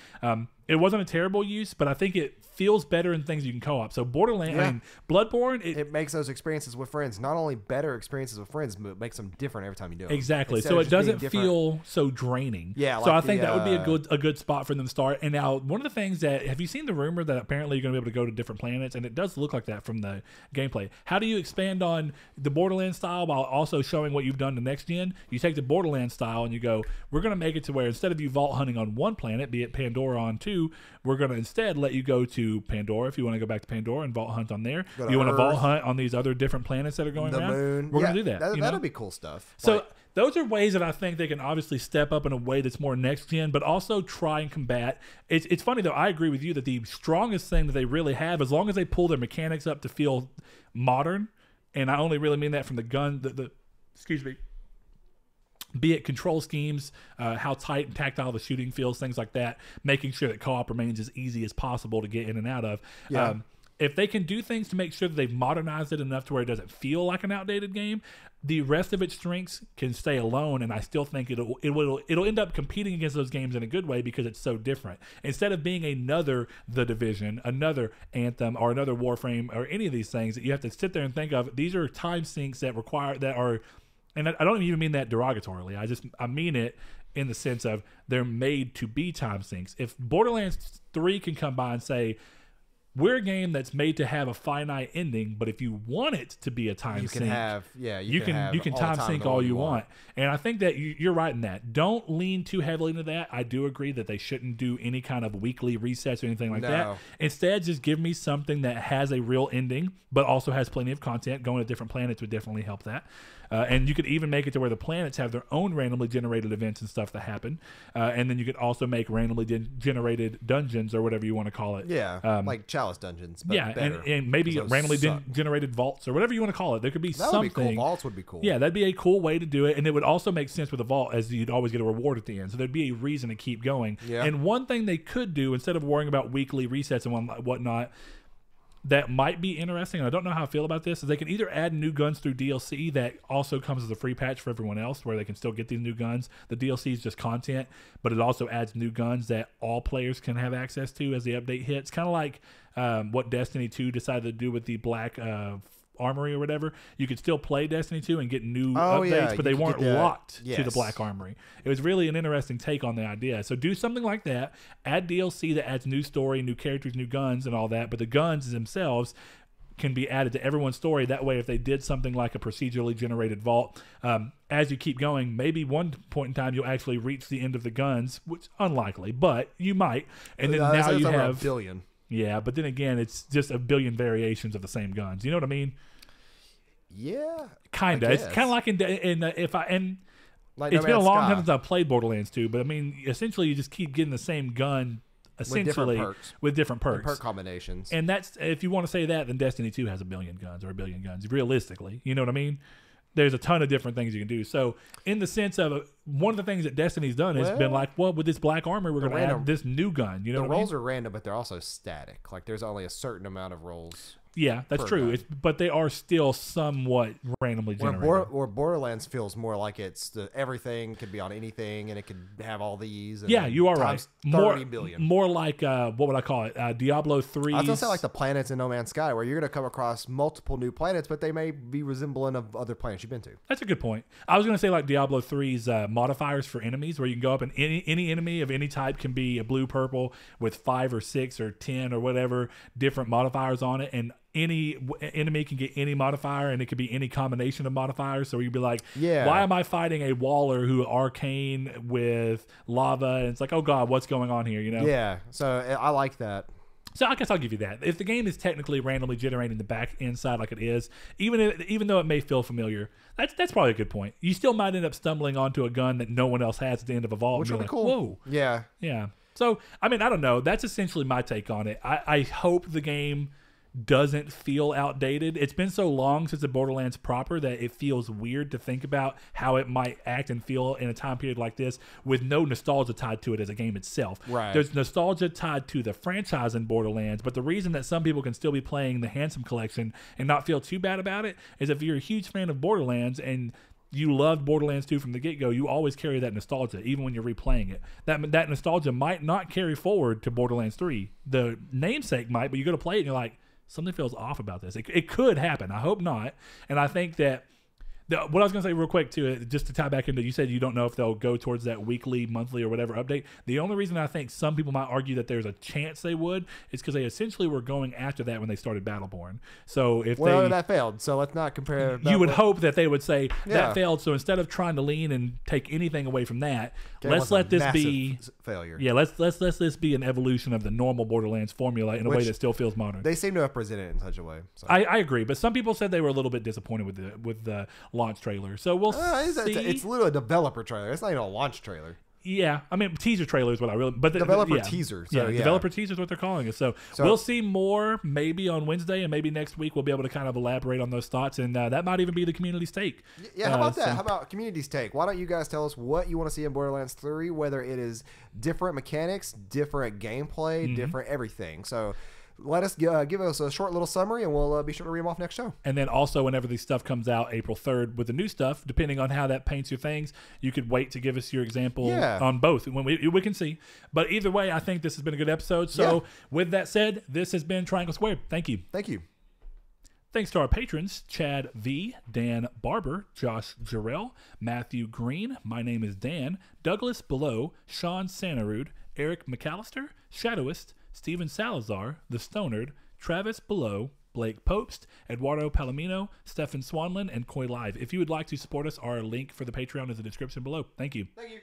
It wasn't a terrible use, but I think it feels better in things you can co-op. So Borderlands, I mean, Bloodborne, it makes those experiences with friends not only better experiences with friends, but it makes them different every time you do it. Exactly. So it doesn't feel so draining. Yeah. So I think that would be a good spot for them to start. And now, one of the things that, have you seen the rumor that apparently you're going to be able to go to different planets? And it does look like that from the gameplay. How do you expand on the Borderlands style while also showing what you've done to next gen? You take the Borderlands style and you go, we're going to make it to where instead of you vault hunting on one planet, be it Pandora on 2, we're going to instead let you go to Pandora if you want to go back to Pandora and vault hunt on there. You want to vault hunt on these other different planets that are going around? The moon. We're going to do that. That'll be cool stuff. So those are ways that I think they can obviously step up in a way that's more next gen, but also try and combat. It's funny though. I agree with you that the strongest thing that they really have, as long as they pull their mechanics up to feel modern, and I only really mean that from the gun, excuse me, be it control schemes, how tight and tactile the shooting feels, things like that, making sure that co-op remains as easy as possible to get in and out of. Yeah. If they can do things to make sure that they've modernized it enough to where it doesn't feel like an outdated game, the rest of its strengths can stay alone, and I still think it'll end up competing against those games in a good way because it's so different. Instead of being another The Division, another Anthem, or another Warframe, or any of these things that you have to sit there and think of, these are time sinks that are, and I don't even mean that derogatorily. I mean it in the sense of they're made to be time sinks. If Borderlands 3 can come by and say, we're a game that's made to have a finite ending, but if you want it to be a time sink, you can time sink all you want. And I think that you're right in that. Don't lean too heavily into that. I do agree that they shouldn't do any kind of weekly resets or anything like that. Instead, just give me something that has a real ending, but also has plenty of content. Going to different planets would definitely help that. And you could even make it to where the planets have their own randomly generated events and stuff that happen. And then you could also make randomly generated dungeons or whatever you want to call it. Yeah, like Chalice dungeons. But better, and maybe randomly generated vaults or whatever you want to call it. There could be something. Would be cool. Vaults would be cool. Yeah, that'd be a cool way to do it. And it would also make sense with a vault, as you'd always get a reward at the end. So there'd be a reason to keep going. Yeah. And one thing they could do, instead of worrying about weekly resets and whatnot, that might be interesting, and I don't know how I feel about this, is they can either add new guns through DLC that also comes as a free patch for everyone else, where they can still get these new guns. The DLC is just content, but it also adds new guns that all players can have access to as the update hits. Kind of like what Destiny 2 decided to do with the Black Armory or whatever. You could still play Destiny 2 and get new updates, but they weren't locked to the Black Armory. It was really an interesting take on the idea. So do something like that. Add DLC that adds new story, new characters, new guns, and all that. But the guns themselves can be added to everyone's story. That way, if they did something like a procedurally generated vault, as you keep going, maybe one point in time you'll actually reach the end of the guns, which unlikely, but you might. And then now you have a billion. Yeah, but then again, it's just a billion variations of the same guns. You know what I mean? Yeah, kind of. It's kind of like it's been a long time since I've played Borderlands 2, but I mean, essentially, you just keep getting the same gun, essentially with different perks, and perk combinations. And that's, if you want to say that, then Destiny 2 has a billion guns. Realistically, you know what I mean? There's a ton of different things you can do. So, in the sense of one of the things that Destiny's done has been like, well, with this Black Armor, we're going to add this new gun. You know, the rolls are random, but they're also static. Like, there's only a certain amount of rolls. Yeah, that's true. But they are still somewhat randomly generated. Or Borderlands feels more like everything could be on anything, and it could have all these. And yeah, you are right. 30 billion. More like, what would I call it? Diablo 3. I was going to say like the planets in No Man's Sky, where you're going to come across multiple new planets, but they may be resembling of other planets you've been to. That's a good point. I was going to say like Diablo 3's modifiers for enemies, where you can go up and any enemy of any type can be a blue, purple with 5 or 6 or 10 or whatever different modifiers on it, and any enemy can get any modifier, and it could be any combination of modifiers. So you'd be like, why am I fighting a Waller who arcane with lava? And it's like, oh God, what's going on here? You know? Yeah. So I like that. So I guess I'll give you that. If the game is technically randomly generating the back end side like it is, even though it may feel familiar, that's probably a good point. You still might end up stumbling onto a gun that no one else has at the end of a vault. Which would be like, cool. Whoa. Yeah. Yeah. So, I mean, I don't know. That's essentially my take on it. I hope the game doesn't feel outdated. It's been so long since the Borderlands proper that it feels weird to think about how it might act and feel in a time period like this with no nostalgia tied to it as a game itself. Right. There's nostalgia tied to the franchise in Borderlands, but the reason that some people can still be playing the Handsome Collection and not feel too bad about it is if you're a huge fan of Borderlands and you loved Borderlands 2 from the get-go, you always carry that nostalgia, even when you're replaying it. That nostalgia might not carry forward to Borderlands 3. The namesake might, but you go to play it and you're like, something feels off about this. It could happen. I hope not. And I think that what I was going to say real quick, too, just to tie back into, you said you don't know if they'll go towards that weekly, monthly, or whatever update. The only reason I think some people might argue that there's a chance they would is because they essentially were going after that when they started Battleborn. So if that failed. So let's not compare. You would hope that they would say that failed. So instead of trying to lean and take anything away from that, let's let this be failure. Yeah, let's this be an evolution of the normal Borderlands formula in a way that still feels modern. They seem to have presented it in such a way. So. I agree, but some people said they were a little bit disappointed with the launch trailer. So we'll see. It's literally a developer trailer. It's not even a launch trailer. Yeah, I mean, teaser trailer is what I really... But developer teaser. So, yeah, developer teaser is what they're calling it. So we'll see more maybe on Wednesday, and maybe next week we'll be able to kind of elaborate on those thoughts, and that might even be the community's take. Yeah, how about that? How about community's take? Why don't you guys tell us what you want to see in Borderlands 3, whether it is different mechanics, different gameplay, different everything. So... let us give us a short little summary, and we'll be sure to read them off next show. And then also, whenever this stuff comes out, April 3rd, with the new stuff, depending on how that paints your things, you could wait to give us your example on both. When we can see. But either way, I think this has been a good episode. So with that said, this has been Triangle Squared. Thank you. Thank you. Thanks to our patrons, Chad V, Dan Barber, Josh Jarrell, Matthew Green, my name is Dan, Douglas Below, Sean Sanarud, Eric McAllister, Shadowist, Steven Salazar, The Stonard, Travis Below, Blake Popst, Eduardo Palomino, Stefan Swanlin, and Koi Live. If you would like to support us, our link for the Patreon is in the description below. Thank you. Thank you.